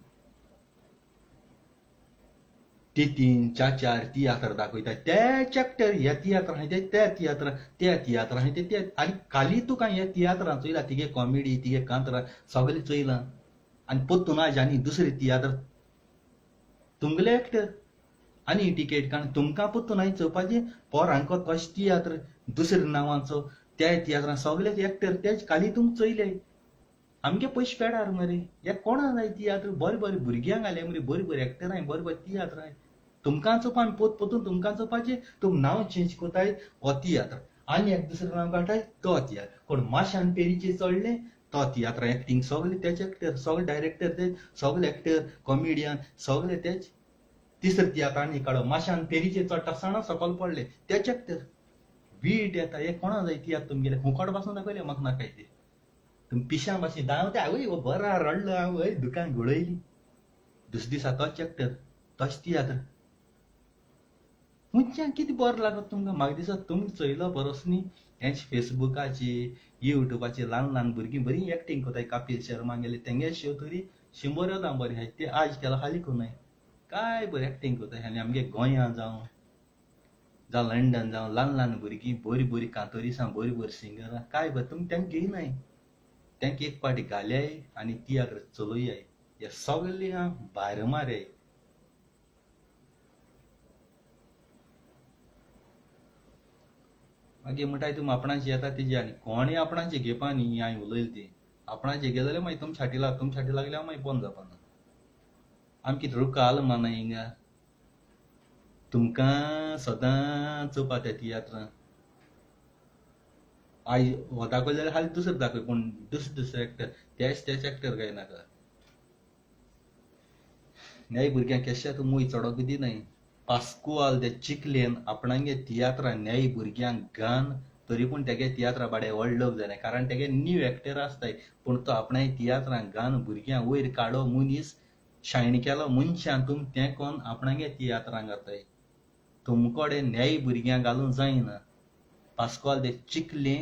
तितीन चाचार तियात्र दाखयता तेच एक्टर ह्या तियात्र आहाय ते त्या तियात्र आहाय ते आनी काली तुका ह्या तियात्रां चोयला तिगे कॉमेडी तिगे कांतरां सगळें चोयलां आनी पोत्तून आज आनी दुसरे तियात्र तुमगेले एक्टर आनी टिकेट काण तुमकां पोत्तून हांवें चोवपाचें पोरांको तोच तियात्र दुसरे नांवाचो त्या तियात्रां सगळे एक्टर तेच काली तुमकां चोयले आमगे पयशे पेडार मरे हे कोणा जाय तियात्र बरें बरें भुरग्यांक घाले मरे बरीं बरीं एक्टर आहाय बरें बरें तियात्र आहाय तुमकां चोवपा आनी पोत पोतून तुमकां चोवपाचें तुम नांव चेंज कोताय हो तियात्र आनी एक दुसरें नांव काडटाय तो तियात्र कोण माशान पेरीचेर चडले तो तियात्र एक्टींग सगळे तेच एक्टर सगळे डायरेक्टर तेच सगळे एक्टर कॉमेडियन सगळे तेच तिसरे तियात्र आनी काडो माशान पेरीचेर चडटा सणा सकयल पडले तेच एक्टर वीट येता हे कोणा जाय तियात्र तुमगेले फुकट पासून दाखयले म्हाका नाकाय ते तुमी पिशां भाशेन धांवता आवय हो बरा रडलो आवय दुकान घोळयली दुसरे दिसा तोच एक्टर तोच तियात्र हुंयच्यान कितें बरें लागत तुमकां म्हाका दिसता तुमी चोयलो बरोच न्ही हेच फेसबुकाचेर युट्यूबाचेर ल्हान ल्हान भुरगीं बरीं एक्टींग कोताय कपिल शर्मा गेले तेंगे शो तरी 100 येता बरें आहाय ते आज केला हालीं कोनाय काय बरें एक्टींग कोताय आनी आमगे गोंयां जावं जावं लंडन जावं ल्हान ल्हान भुरगीं बरीं बरीं कांतोरिसां बरीं बरीं सिंगरां काय बरें तुमी तेंकां घेयनाय तेंकां एक पाटी घाल्याय आनी तियात्र चलोयाय हे सगळ्यांक भायर मारयाय मागीर म्हणटाय तुमी आपणाची येता तेजी आनी कोणें आपणाची घेवपा न्ही हांवें उलयलें तें आपणाची घे जाल्यार मागीर तुमच्या फाटी लागल्यार मागीर बंद जावपा ना आमी कितें रुकाल माना हिंगा तुमकां सदां चोवपा त्या तियात्रां आयज हो दाखयलो जाल्यार फाल्यां दुसरो दाखय पूण दुसरे एक्टर तेच एक्टर काय नाका न्याय भुरग्यांक केश्यात मूय चोडोंक दिनाय पास्कुआल ते चिकलेन आपणांगे तियात्रां न्याय भुरग्यांक घान तरी पूण तेगे तियात्रा बाडे व्हड लोक जाले कारण तेगे न्यू एक्टर आसताय पूण तो आपणागे तियात्रां घान भुरग्यांक वयर काडो मनीस शायन केलो मनशां तुम तें कोन्न आपणागे तियात्रां घाताय तुमकोडे न्याय भुरग्यांक घालूंक जायना पास्कुआल ते चिकले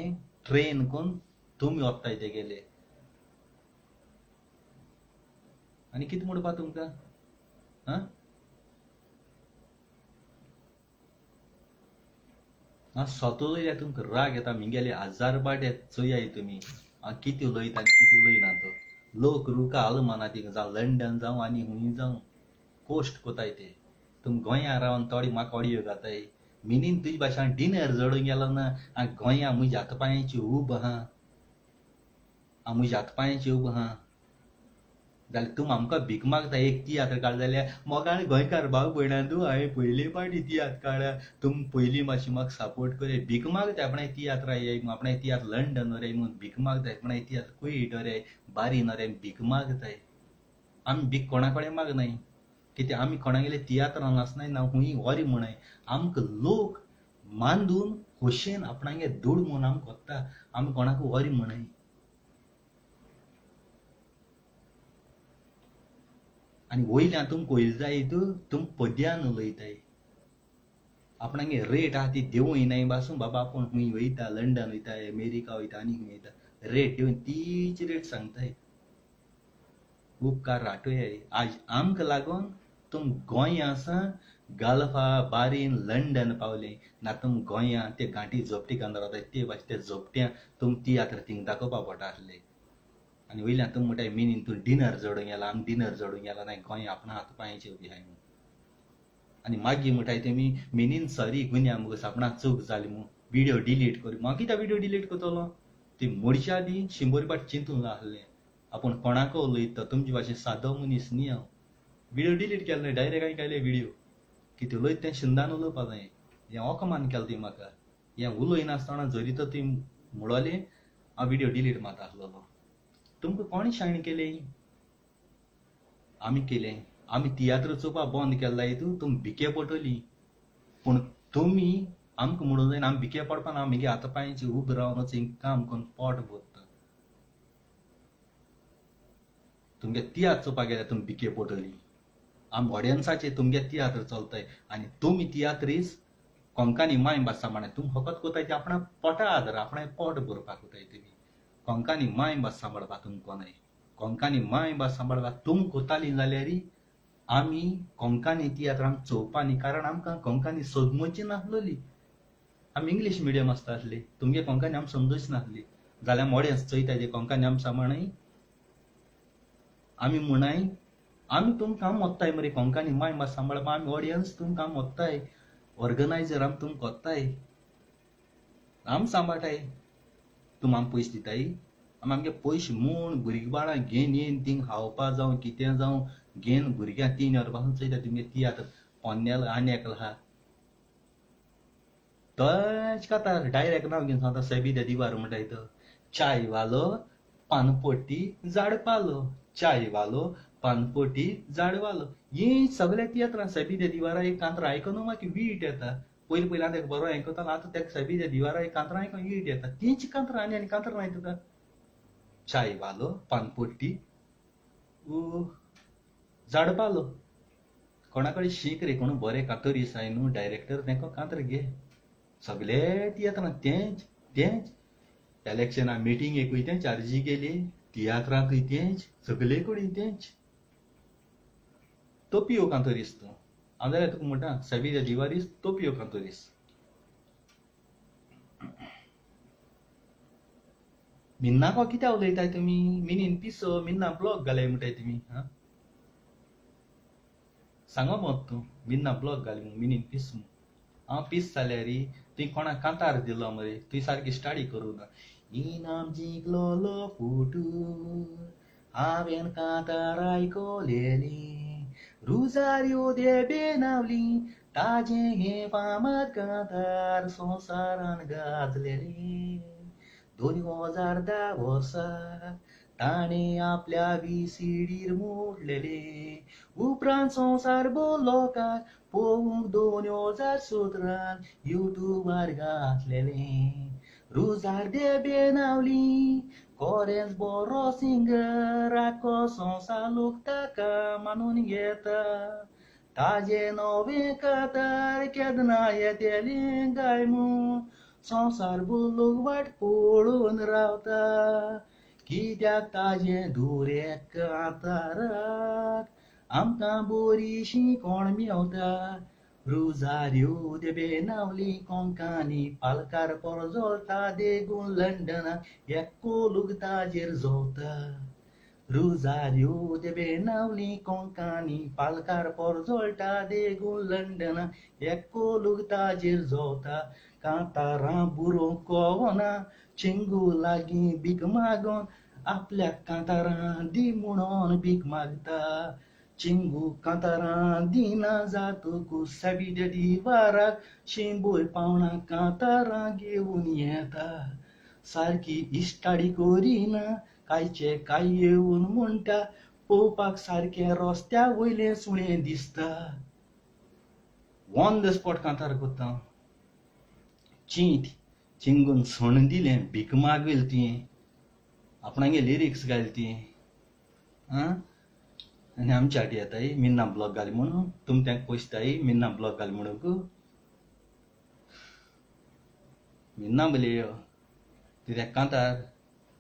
ट्रेन कोन्न तुमी वत्ताय तेगेले आनी कितें म्हणपा तुमकां स्वता उलयल्यार तुमकां राग येता मिंगेले 1000 पाटे चोयाय तुमी कितें उलयता आनी कितें उलयना तो लोक रुका आलमाना थिंगा जावं लंडन जावं आनी हुंय जावं कोस्ट कोताय ते तुम गोंया रावन थोडी माकोडयो घाताय मिनीन तुजे भाशेन डिनर जोडूंक गेलो ना गोंया म्हज्या हातपांयाची उब आहा म्हज्या हातपांयाची उब आहा जाल्यार तुम आमकां भीक मागता एक तियात्र काड जाल्यार मोगाळ गोंयकार भाव भयणांदू हांवें पयले पाटी तियात्र काडा तुम पयली मातशी म्हाका सपोर्ट कर भीक मागता आपणाय तियात्रा येय आपणाय तियात्र लंडन रे म्हूण भीक मागताय आपणाय तियात्र कुईट रे बारीन रे भीक मागताय आमी भीक कोणा कडेन मागनाय कितें आमी कोणागेले तियात्रां नाचनाय ना हुंय वरी म्हणाय आमकां लोक मांदून खोशेन आपणागे दूड म्हूण आमकां कोत्ता आमी कोणाक वरी म्हणाय आनी वयल्यान तुमकां वयर जाय तुम पद्यान उलयताय आपणागे रेट आहा ती देवूं येनाय बासून बाबा आपूण हुंय वयता लंडन वयता अमेरिका वयता आनी हुंय वयता रेट दिवन तीच रेट सांगताय उपकार राटोयाय आज आमकां लागून तुम गोंया आसा गालफा बारीन लंडन पावले ना तुम गोंया ते गांठी झोपटी घालून रावताय ते भाशेन ते झोपट्या तुम तियात्र थिंग दाखोवपा पडटा आसले आनी वयल्यान तुम म्हणटाय मिनीन तूं डिनर जोडूंक गेला आमी डिनर जोडूंक गेला ना गोंया आपणा हातपांयाची उबी आहाय म्हूण आनी मागीर म्हणटाय तेमी मिनीन सॉरी गुन्या मुगो आपणा चूक जाली म्हूण व्हिडिओ डिलीट कर म्हाका कित्याक व्हिडिओ डिलीट करतलो ती मोडच्या दी 100 पाट चिंतूंक जाय आसलें आपूण कोणाक उलयता तुमचे भाशेन सादो मनीस न्ही हांव व्हिडिओ डिलीट केलो डायरेक्ट हांवें केले व्हिडिओ कितें उलयता तें शिंदान उलोवपा जाय हें ओकमान केलें ती म्हाका हें उलयनासतना जरी तर ती म्हणले हांव व्हिडिओ डिलीट मारता आसलोलो तुमकां कोणें शायन केलें आमी केलें आमी तियात्र चोवपा बंद केलें जायत तुमी भिके पडटली पूण तुमी आमकां म्हणूंक जायना आमी भिके पडपा ना आमी हातपांयाची उब रावन हिंग काम करून पोट भरता तुमगे तियात्र चोवपाक गेल्यार तुमी भिके पडटली आमी ऑडियन्साचे तुमगे तियात्र चलताय आनी तुमी तियात्रीस कोंकणी माय भास सांबाळाय तुमी फकत कोताय ते आपणा पोटा आदार आपणाय पोट भरपाक कोताय तुमी कोंकणी माय भास सांबाळपा तुमी कोनाय कोंकणी माय भास सांबाळपा तुम कोताली जाल्यार आमी कोंकणी तियात्र आमी चोवपा न्ही कारण आमकां कोंकणी सोदमूची नासलोली आमी इंग्लीश मिडियम आसता आसली तुमगे कोंकणी आमी समजूच नासली जाल्यार ऑडियन्स चोयताय ते कोंकणी आमी सांबाळनाय आमी म्हणाय आमी तुमकां मोत्ताय मरे कोंकणी माय भास सांबाळपा आमी ऑडियन्स तुमकां मोत्ताय ऑर्गनायझर आमी तुमकां कोत्ताय आमी सांबाळटाय तुम आमकां पयशे दिताय आमी आमगे पयशे म्हूण भुरगीं बाळां घेवन येवन थिंग खावपा जावं कितें जावं घेवन भुरग्यांक 3 वर पासून चयता तुमगे तियात्र पोन्नेल आनी एकलो आहा तोच कातार डायरेक्ट नांव घेवन सांगता सभी दे दीवार म्हणटाय तो चाय वालो पानपोटी झाडपालो चाय वालो पानपोटी झाडवालो ही सगळ्या तियात्रां सभी दे दिवारा एक कांतर आयकून म्हाका वीट येता पयलीं हांव तेका बरो आयकतालो आतां तेका सभी दे दिवारा एक कांतर आयकून वीट येता तीच कांतर आनी कांतर नाय तुका चाय वालो पानपोटी झाडपालो कोणा कडेन शीक रे कोण बरें कातोरीस आय न्हू डायरेक्टर तेका कांतर घे सगळे तियात्रां तेंच इलेक्शना मिटिंगेकूय तेंच अर्जी केली तियात्राकूय तेंच सगळे कडेन तेंच तोपियो कांतोरीस तूं हांव जाल्यार तुका म्हणटा सभी दे दिवारीस तोपियो कांतोरीस मिन्नाको कित्याक उलयताय तुमी मिनीन पिसो मिन्ना ब्लॉक घालाय म्हणटाय तुमी सांगो मत तूं मिन्ना ब्लॉक घाल मिनीन पीस हांव पीस जाल्यार तुवें कोणाक कांतार दिलो मरे तुवें सारकी स्टडी करूं ना इनाम जिंकलोलो फुटूर हांवें कांतार आयकोलेली रुजारियो दे बेनावली ताजें हें फामाद कांतार संवसारान गाजलेली 2010 वर्सा ताणें आपल्या व्हीसीडीर मोडलेले उपरांत संवसार लोकांक पोवूंक 2017 युट्यूबार घातलेलें रुजार दे बेनावली कोरेंच बरो सिंगर आख्खो संवसार लोक ताका मानून घेता ताजें नवें कांतार केदना येतेलें गाय म्हूण संवसार लोक वाट पळोवन रावता कित्याक ताजें दूर एक कांताराक आमकां बरीशीं कोण मेवता रुजारियो दे बेनावली कोंकानी पालकार पोरजोळटा देगून लंडनाक एक्को लोक ताजेर जोवता रुजारियो दे बेनावली कोंकानी पालकार पोरजोळटा देगून लंडनाक एक्को लोक ताजेर जोवता कांतारां बरोवंक कोवना चिंगू लागीं भीक मागोन आपल्या कांतारां दी म्हणोन भीक मागता चिंगू कांतारां दिना जातकूच साबित्या दिवाराक शिंबोय पावणा कांतारां घेवन येता सारकी इश्टाडी करिना कांयचे काय येवन म्हणटा पळोवपाक सारकें रस्त्या वयलें सुणें दिसता ऑन द स्पॉट कांतार कोत्ता चिंगून सण दिलें भीक मागयली तुवें आपणागे लिरिक्स घाल तुवें आनी आमचे आटी येताय मिन्ना ब्लॉग घाल म्हणून तुम तांकां पोसताय मिन्ना ब्लॉग घाल म्हणून मिन्ना बले तुवें कांतार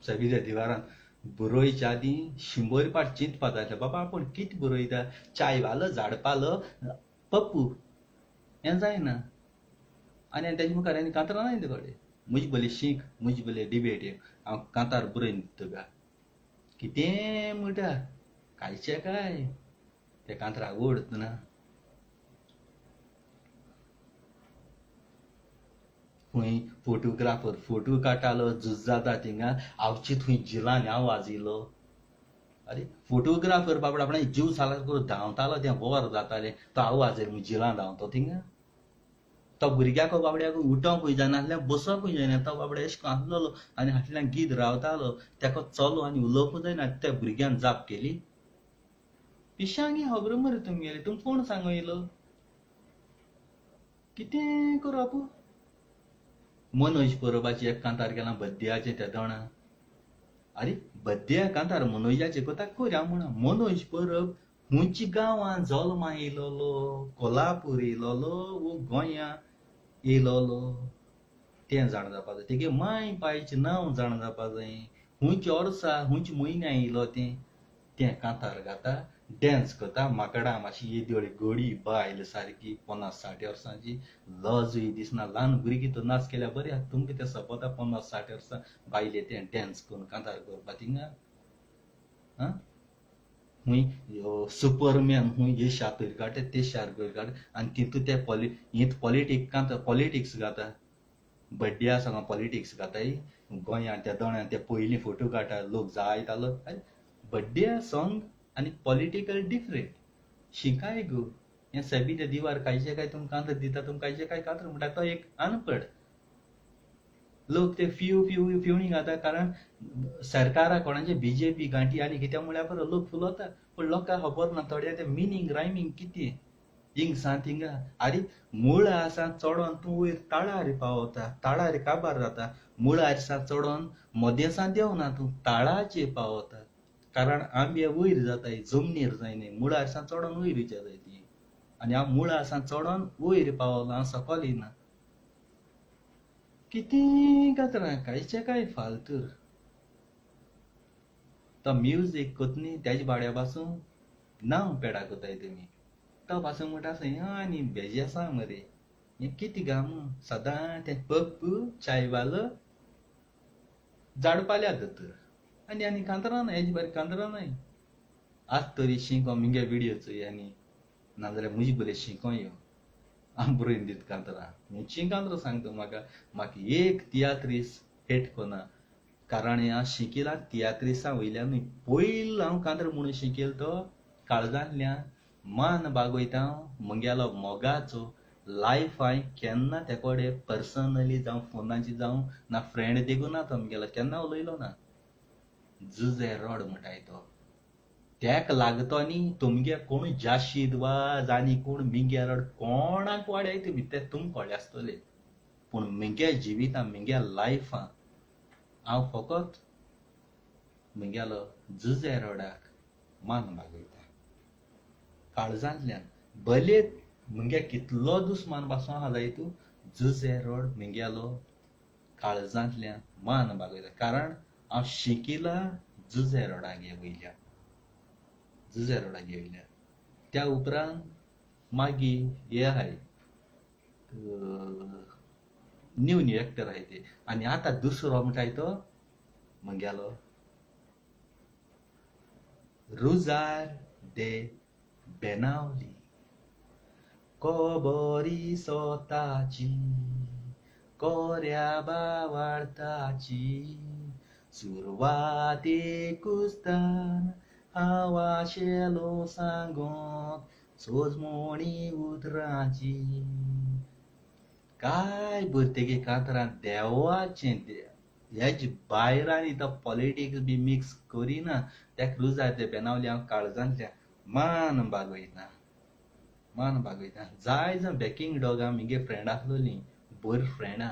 साबित्या दिवारान बरोवच्या आदीं शिंबोर पाट चिंतपा जाय बाबा आपूण कितें बरयता चाय वालो झाड पालो पप्पू हें जायना आनी तेजे मुखार आनी कांतारां नाय तुकोडे म्हजी बली शीक म्हजी बली डिबेट हांव कांतार बरयन तुका कितें म्हणटा कांयचें काय ते कांताराक ओडत ना खंय फोटोग्राफर फोटो काडटालो झूज जाता थिंगा हांवची थंय जिलांनी आवाज येयलो अरे फोटोग्राफर बाबडा आपणा जीव सारको करून धांवतालो तें वर जातालें तो आवाज येयलो जिलां धांवतो थिंगा तो भुरग्याको बाबड्याक उठोंकूय जायनासलें बसोंकूय जायना तो बाबडो एश कोन्न आसलेलो आनी फाटल्यान गीत रावतालो तेका चलो आनी उलोवपूं जायना त्या भुरग्यान जाप केली पिशांगी खबर मरे तुमगेली तुमकां कोण सांगूं येयलो कितें करूं आपूं मनोज परबाची एक कांतार केलां बद्याचें त्या दोणा अरे बद्या कांतार मनोजाचें कोता कोरया म्हणून मनोज परब खुंयची गांवां जल्मा येयलोलो कोल्हापूर येयलोलो वो गोंयां येयलोलो तें जाण जावपा जाय तेगे माय बायचें नांव जाण जावपा जाय खुंयची वर्सां खुंयची म्हयन्या येयलो तें कांतार घाता डॅन्स करता माकडां मातशी येद्योळी गडी बायल सारकी 50-60 वर्सांची लजूय दिसना ल्हान भुरगीं तर नाच केल्या बरें आसा तुमकां तें सपोता 50-60 वर्सां बायले तें डॅन्स करून कांतार करपा थिंगा खूंय सुपरमॅन खूंय हे शातोर काडटा ते शार्कोर काडटा आनी तितू ते पॉलिटिक्स घाता बड्ड्या सांगा पॉलिटिक्स घाताय गोंयांत त्या दोण्यान ते पयलीं फोटो काडटा लोक जायतालो बड्ड्या सॉंग आनी पॉलिटिकल डिफरंट शिकाय गो हें साबित्या दिवार कांयचे काय तुमकां कांतर दिता तुमकां कांयचे काय कांतर म्हणटा तो एक अनपड लोक ते फिवणी घाता कारण सरकारा कोणाचे बीजेपी गांठी आनी कित्याक म्हळ्यार पुरो लोक फुलोता पूण लोकांक खबर ना थोड्या ते मिनींग रायमींग कितें हिंग सांत हिंगा अरे मूळ आसा चडोन तूं वयर ताळार पावता ताळार काबार जाता मूळ आसा चडोन मदेसां देंवना तूं ताळाचेर पावता कारण आंबे वयर जाताय जमनीर जायनाय मूळ आसा चडोन वयर वयच्या जाय ती आनी हांव मूळ आसा चडोन वयर पावलो हांव सकयल येना कितें कातरां कांयचें काय फालतूर तो म्युजीक कोतनी तेजे भाड्या पासून नांव पेडा कोताय तुमी तो पासून म्हणटा आनी बेजी आसा मरे हें कितें गा म्हूण सदां तें पप्पू चायवालो झाडपाल्या दोतोर आनी कांतरां ना हेजे भायर कांतरां नाय आज तरी शिंको मिंगे व्हिडियो चोय आनी नाजाल्यार म्हजी बरें शिंको यो हांव बरो हिंदीत कांतरां हुंयचीं कांतरां सांगता म्हाका एक तियात्रीस हेट कोना कारण हांव शिकिलां तियात्रिसा वयल्यानूय पयलो हांव कांतर म्हणून शिकिल तो काळजांतल्यान मान बागयता म्हगेलो मोगाचो लायफ हांवें केन्ना ते कडेन पर्सनली जावं फोनाची जावं ना फ्रेंड देखून ना तो म्हगेलो केन्ना उलयलो ना जुजे रोड म्हणटाय तो तेक लागतो न्ही तुमगे कोण जाशीद वाज आनी कोण मिगे रोड कोणाक वाड्याय तुमी ते तुमकां कळ्ळे आसतले पूण म्हगे जिवितां म्हगे लायफां हांव फकत म्हगेलो जुजे रोडाक मान बागयता काळजांतल्यान भले म्हगे कितलो दुस्मान पासून आहा जाय तूं जुजे रोड म्हगेलो काळजांतल्यान मान बागयता कारण हांव शिकिलां जुजे रोडागे वयल्यान जुजे रोडागे वयल्यान त्या उपरांत मागीर हे आहाय न्यू एक्टर आहाय ते आनी आतां दुसरो म्हणटाय तो म्हगेलो रुजार de Benauli, Kobori sotaci, Korea bawartaci, Surwate kustan, Hawa shelo sangot, Sosmoni utraci. काय भुरतेगे कांतरां देवाचें हेज भायर आनी तो पॉलिटिक्स बी मिक्स करिना त्या रुजार ते बेनावली हांव काळजांतल्यान मान बागयता जाय जावं बॅकिंग डॉगां म्हगे फ्रेंड आसलोलीं बरीं फ्रेंडां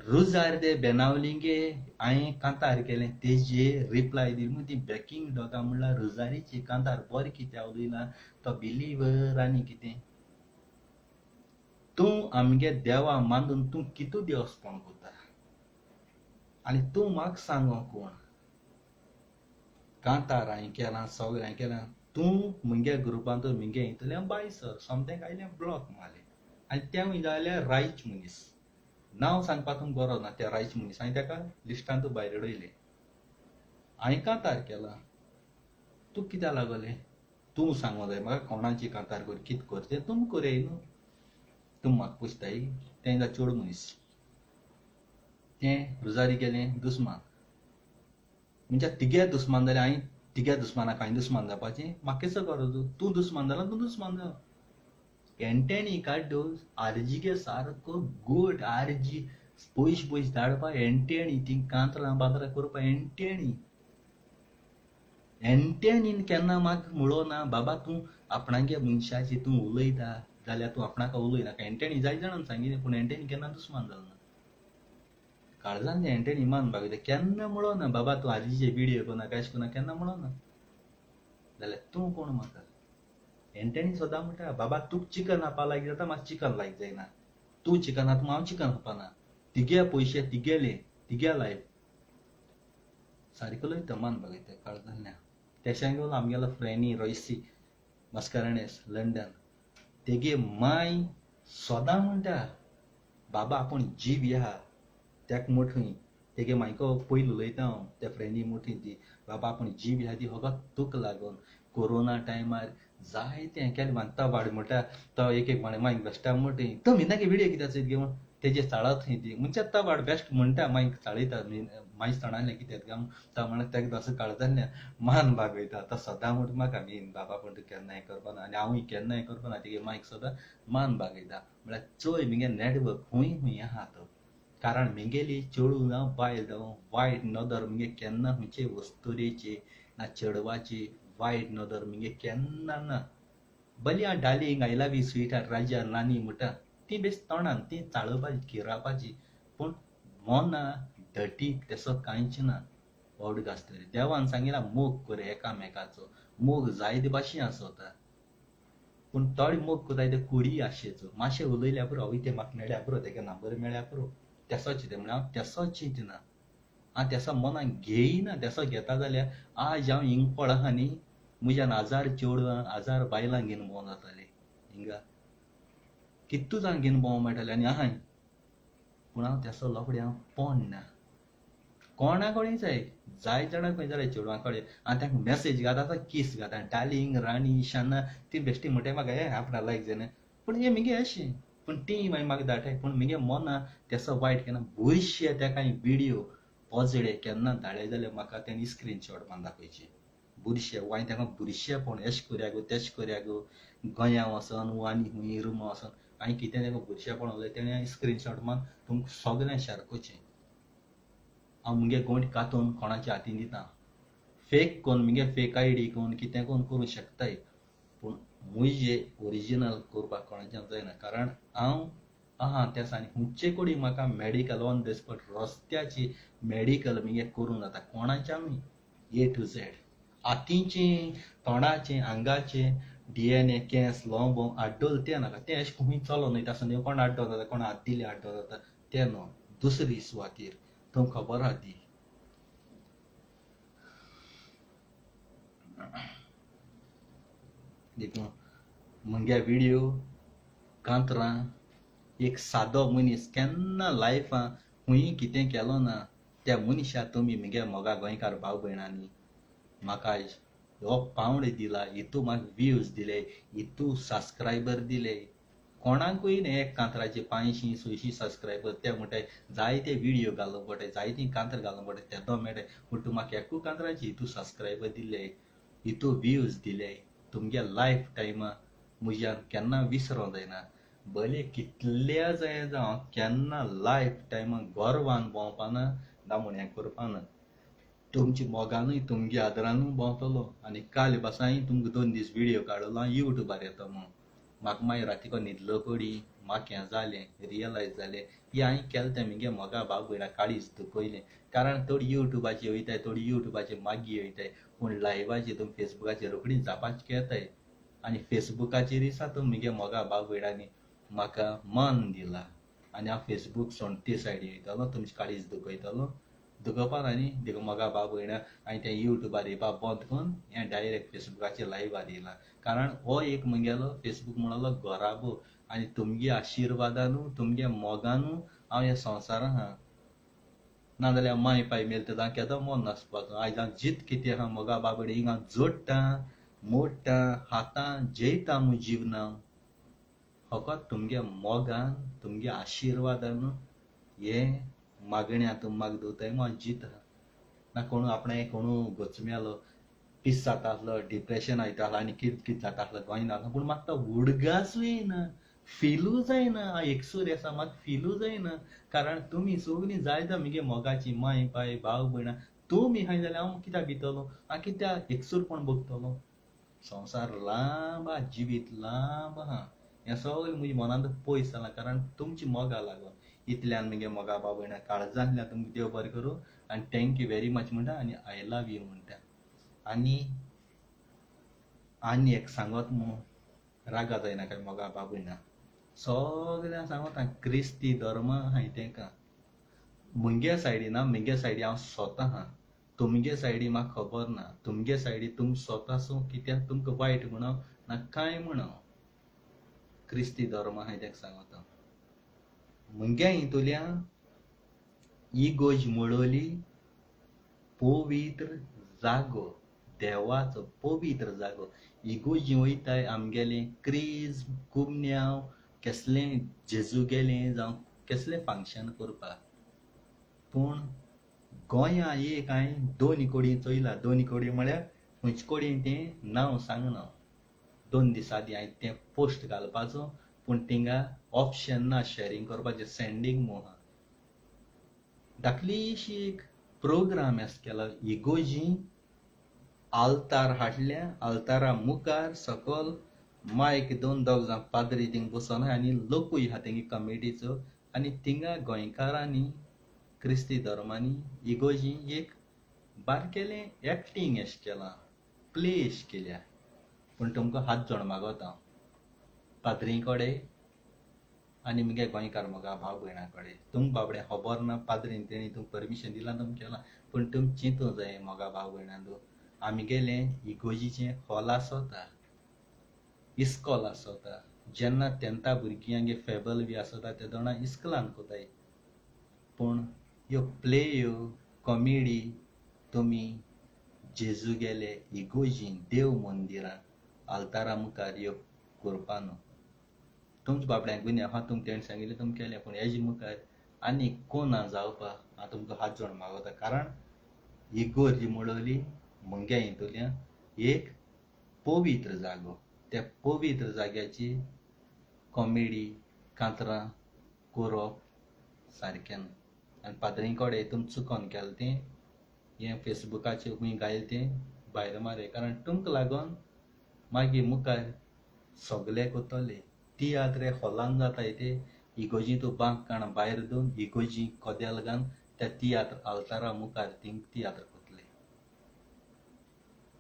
रुजार दे बेनावलींगे हांवें कांतार केलें तेजे रिप्लाय दिली म्हूण ती बॅकिंग डॉगां म्हणल्यार रुजारीची कांतार बरें कितें उलयलां तो बिलिवर आनी कितें तूं आमगे देवा मानून तूं कितू देवस्पण कोता आनी तूं म्हाका सांगो कोण कांतार हांवें केलां सगळें हांवें केलां तूं म्हगे ग्रुपांत म्हगे हितूंतल्यान भायर सर सोमतें आयलें ब्लॉक मारलें आनी तें जाल्यार रायच मनीस नांव सांगपाक तुमकां बरो ना त्या रायच मनीस हांवें ताका लिस्टांत भायर उडयलें हांवें कांतार केलां तूं कित्याक लागलें तूं सांगो जाय म्हाका कोणाची कांतार कर कितें कर तें तुमी कोराय न्हू तूं म्हाका पुछताय तें जा चोड मनीस तें रुजारी गेलें दुस्मान म्हणजे तिगे दुस्मान जाल्यार हांवें तिगे दुस्मानाक हांवें दुस्मान जावपाचें म्हाका केसो गरज तूं दुस्मान जाल्यार तूं दुस्मान जावं एंटेनी काड्डो आरजीगे सारको गोट आरजी पयश धाडपा एंटेणी ती कांतरां बांदरां करपा एंटेणीन केन्ना म्हाका म्हणलो ना बाबा तूं आपणागे मनशाची तूं उलयता जाल्यार तूं आपणाका उलयनाका एंटेणी जाय जाणांक सांगिल्लें पूण एंटेणी केन्ना दुस्मान जालो ना काळजांत एंटेणी मान बागयता केन्ना म्हणलो ना बाबा तूं आजीचे विडियो कोनाका अशें कोना केन्ना म्हणलो ना जाल्यार तूं कोण म्हाका एंटेणी सदां म्हणटा बाबा तुका चिकन खावपा लायक जाता म्हाका चिकन लायक जायना तूं चिकन खाता हांव चिकन खावपाना तिगे पयशे तिगेले तिगे लायफ सारको लयता मान बागयता काळजांतल्यान तेशें घेवन आमगेलो फ्रेंडी रॉयसी मस्कारेनेस लंडन तेगे माय सदां म्हणटा बाबा आपूण जीव ह्या त्याक मोठीं तेगे मायको पयलीं उलयता हांव त्या फ्रेंडी मोठीं ती बाबा आपूण जीव ह्या ती फकत तुका लागून कोरोना टायमार जायतें हें केलें तो वाड म्हणटा तो एक म्हणे मायक बेश्टा मोठी तो मिनागे विडियो कित्याक चयत घेवन तेजे चाळत खंय ती म्हणजे तो वाड बेश्ट म्हणटा मायक चाळयता मायच तोंडालें कित्याक काय तो म्हणटा तेका तसो काळजांतल्यान मान बागयता तो सदां म्हणटा म्हाका बीन बाबा पूण तूं केन्ना हें करपाना आनी हांवूय केन्ना हें करपाना तेगे मायक सदां मान बागयता म्हळ्यार चोय म्हगे नेटवर्क खूंय आहा तो कारण म्हगेली चेडूं जावं बायल जावं वायट नदर म्हगे केन्ना खंयचे वस्तुरेची ना चेडवाची वायट नदर म्हगे केन्ना ना भली हांव darling I love you sweet heart राजा नानी म्हणटा ती बेस तोंडान ती चाळोवपाची किरावपाची पूण मोना धटीक तेसो कांयच ना व्हड घासतरी देवान सांगिलां मोग कर एकामेकाचो मोग जायते भाशेन आसता पूण थोडे मोग कोताय ते कुडी आशेचो मातशें उलयल्या पुरो हय तें म्हाका मेळ्ळ्या पुरो तेगे नंबर मेळ्ळ्या पुरो तेसोच ते म्हण हांव तेसो चिंतना हांव तेसो मनाक घेयना तेसो घेता जाल्यार आज हांव हिंग पळ आहा न्ही म्हज्यान 1000 चेडवां 1000 बायलां घेवन भोंव जातालें हिंगा कितू जाण घेवन भोंव मेळटालें आनी आहाय पूण हांव तेसो लोपडे हांव पोडना कोणा कडेन जाय जाणां खंय जाल्यार चेडवां कडेन हांव तांकां मॅसेज घालता किस घालता डार्लिंग राणी शाना ती बेश्टी म्हणटा म्हाका हे आपणा लायक जायना पूण हे मगे अशें पूण ती मागीर म्हाका धाडटाय पूण मगे मोना तेसो वायट केन्ना बुरशे तेका व्हिडियो पोजडे केन्ना धाडले जाल्यार म्हाका तेणी स्क्रीनशॉट मारून दाखोवचे बुरशे हांवें तेका बुरशेपण एशें कोरया गो तेशें कोरया गो गोंया वचोन वो आनी खूंय रुमा वचोन हांवें कितें तेका बुरशेपण उलयलें तेणें स्क्रीनशॉट मारून तुमकां सगळें शेअर कोरचें हांव मुगे गोंयट कांतून कोणाच्या हातीन दिता फेक कोन्न मुगे फेक आयडी कोन्न कितें कोन्न करूं शकताय पूण मुयजे ओरिजिनल करपाक कोणाचें जायना कारण हांव आहा त्या दिसांनी खुंयचे कोडी म्हाका मेडिकल ऑन द स्पॉट रस्त्याची मेडिकल मगे करूंक जाता कोणाच्यानूय ए टू झेड हातीचें तोंडाचें आंगाचें DNA केंस लोंबो आड्डोल तें नाका तें अशें खूंय चलोन वयता आसतना कोण आड्डो जाता कोण हात दिले आड्डो जाता तें न्हू दुसरी सुवातेर तुमकां खबर आहा ती देखून मुगे व्हिडिओ कांतरां एक सादो मनीस केन्ना लायफां खूंय कितें केलो ना त्या मनशा तुमी मुगे मोगा गोंयकार भाव भयणांनी म्हाका आयज हो पावंड दिला हितू म्हाका व्ह्यूज दिले हितू सबस्क्रायबर दिले कोणाकूय न्ही एक कांतराचे 500-600 सबस्क्रायबर ते म्हणटाय जायते व्हिडिओ घालूंक पडटाय जायतीं कांतर घालूंक पडटाय तेदो मेळटाय पूण तूं म्हाका एकू कांतराचे हितू सबस्क्रायबर दिले हितू व्ह्यूज दिले तुमगे लायफ टायमा म्हज्यान केन्ना विसरूंक जायना भले कितल्या जाय जावं केन्ना लायफ टायमा गोरवान भोंवपाना ना म्हूण हें करपाना तुमच्या मोगानूय तुमच्या आदरानूय भोंवतलो आनी काल पासाय तुमकां 2 दीस व्हिडिओ काडलो हांव युट्यूबार येता म्हूण म्हाका मागीर रातीको न्हिदलो पडी म्हाका हें जालें रियलायज जालें की हांवें केलें तें मुगे मोगा भाव भयणां काळीज दुखयलें कारण थोडी युट्यूबाचेर वयताय थोडी युट्यूबाचेर मागी वयताय पूण लायव्हाचेर तुमी फेसबुकाचेर रोखडीच जापाचें येताय आनी फेसबुकाचेर दिसा तुमी मुगे मोगा भाव भयणांनी म्हाका मान दिला आनी हांव फेसबूक सोडून ते सायडीन वयतलो तुमची काळीज दुखयतलो दुखोवपाक आनी देखून मोगा भाव भयणां हांवें तें युट्यूबार येवपा बंद करून हें डायरेक्ट फेसबुकाचेर लायव्हार येयलां कारण हो एक मुगेलो फेसबूक म्हणलो घोराबो आनी तुमगे आशिर्वादानू तुमगे मोगानू हांव ह्या संवसारांत आहा नाजाल्यार माय पाय मेल तर केदो मोन नासपाचो आयज हांव जित कितें आहा मोगा भाव भयणां हिंग हांव जोडटां मोडटां हातां जैता म्हूण जिवनां फकत तुमगे मोगान तुमगे आशिर्वादान हें मागण्या तुमी म्हाका दवरताय म्हूण हांव जीत आहा ना कोणू आपणें कोणू गोचम्यालो पीस जाता आसलो डिप्रेशन वयता आसलो आनी कितें कितें जाता आसलो गोंय ना पूण म्हाका तो उडगासूय येयना फिलू जायना हांव एकसूर आसा म्हाका फिलू जायना कारण तुमी सगळीं जायता मुगे मोगाची माय पाय भाव भयणां तुमी आहाय जाल्यार हांव कित्याक भितलो हांव कित्याक एकसूरपण भोगतलो संवसार लांब आहा जिवीत लांब आहा हें सगळें म्हज्या मनांत पयस जालां कारण तुमच्या मोगा लागून इतल्यान मुगे मोगा भाव भयणां काळजांतल्यान तुमकां देव बरें करूं आनी थँक्यू वेरी मच म्हणटा आनी आय लव यू म्हणटा आनी एक सांगत म्हूण रागा जायनाका मोगा भाव भयणां सगळ्यांक सांगता क्रिस्ती धर्म हाय तेंकां मुगे सायडीन मुगे सायडी हांव स्वता आहा तुमगे सायडी म्हाका खबर ना तुमगे सायडी तुमी स्वतासूं कित्याक तुमकां वायट म्हणो ना कांय म्हणो क्रिस्ती धर्म हाय तेका सांगता मुगे हितूंतल्यान इगोज मोडोली पवित्र जागो देवाचो पवित्र जागो इगोजी वयताय आमगेलें क्रीज कुमन्यांव केसलें जेजू गेलें जावं केसलें फंक्शन करपाक पूण गोंया एक हांवें 2 कोडी चोयलां 2 कोडी म्हळ्यार खंयचे कोडीन तें नांव सांगना 2 दीस आदीं हांवें तें पोस्ट घालपाचो पूण थिंगा ऑप्शन ना शेअरिंग करपाचें सेंडींग म्हूण आहा धाकलीशी एक प्रोग्राम एस केला इगोजी आल्तार हाडल्या आल्तारा मुखार सकयल मायक 2 जाण पाद्री थिंग बसोन आनी लोकूय आहा तेंगे कमिटीचो आनी थिंगा गोंयकारांनी क्रिस्ती धर्मांनी इगोजी एक बारकेलें एक्टींग एश केलां प्ले एश केल्या पूण तुमकां हात जोड मागोता पाद्री कडेन आनी मुगे गोंयकार मोगा भाव भयणां कडेन तुमकां बाबडे खबर ना पाद्रीन तेणी तुमकां परमिशन दिलां तुमकां केलां पूण तुमी चिंतूं जाय मोगा भाव भयणांचो आमगेलें इगोजीचें हॉल आसोता इस्कॉल आसोता जेन्ना 10th भुरग्यांगे फेबल बी आसोता ते दोना इस्कॉलान कोताय पूण ह्यो प्ले ह्यो कॉमेडी तुमी जेजू गेले इगोजीन देव मंदिरान आल्तारा मुखार ह्यो करपा न्हू तुमच्या बाबड्यांक बीन हा तुमकां तेणें सांगिल्लें तुमी केलें पूण हेजे मुखार आनी कोण ना जावपाक हांव तुमकां हात जोडून मागता कारण इगोर जी मोडवली मुंग्या हितूंतल्यान एक पवित्र जागो त्या पवित्र जाग्याची कॉमेडी कांतरां करप सारकें ना आनी पाद्री कोडे तुमी चुकोन केलें तें हें फेसबुकाचेर खूंय घायल तें भायर मारय कारण तुमकां लागून मागीर मुखार सगळे कोत्तोले तियात्र हॉलान जाताय ते इगोजी तूं बांक काणा भायर दोन इगोजी कोदेल घान त्या तियात्र आल्तारा मुखार थिंग तियात्र कोतले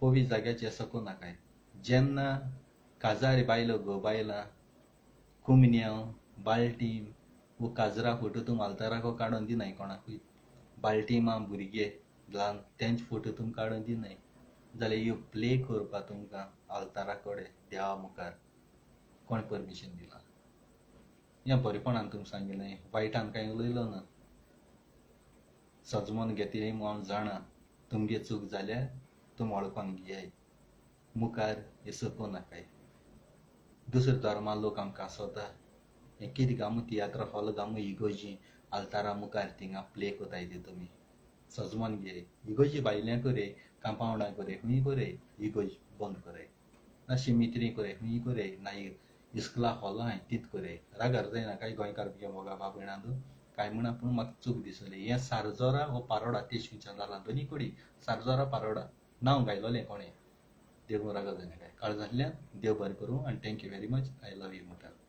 पवित्र जाग्याचेर सकू नाकाय जेन्ना काजार बायलो घो बायलां कुमन्यांव बाल्टीम वो काजरा फोटो तुम आल्ताराको काडून दिनाय कोणाकूय बाल्टिमां भुरगे ल्हान तेंचे फोटो तुम काडून दिनाय जाल्यार ह्यो प्ले करपा तुमकां आल्तारा कोडे देवा मुखार कोण परमिशन दिलां हें बरेपणान तुमकां सांगिल्लें वायटान कांय उलयलो ना सजमोन घेतली म्हूण हांव जाणा तुमगे चूक जाल्यार तुमी वळखोन घेयाय मुखार हे सकू नाकाय दुसरे धर्मा लोक आमकां आसोता हें कितें गामू तियात्र हॉल गामू इगोजी आल्तारा मुखार थिंगा प्ले कोताय ते तुमी सजमोन घेयाय इगोजी भायल्यां कोरे कांपावंडां कोरे खूंय कोरे इगोज बंद कोराय ना शिमित्री कोरे खूंय कोरे ना इस्कुला हॉलांय तीत कोरे रागार जायना काय गोंयकार भुरगे मोगा बाबयणां काय म्हणा पूण म्हाका चूक दिसली हें सारजोरा हो पारोडा तेशकुच्या जालां दोनी कोडी सारजोरा पारोडा नांव घायलोलें कोणें देव रागा जायना काय काळजांतल्यान देव बरें करूं आनी thank you very much I love you मुठार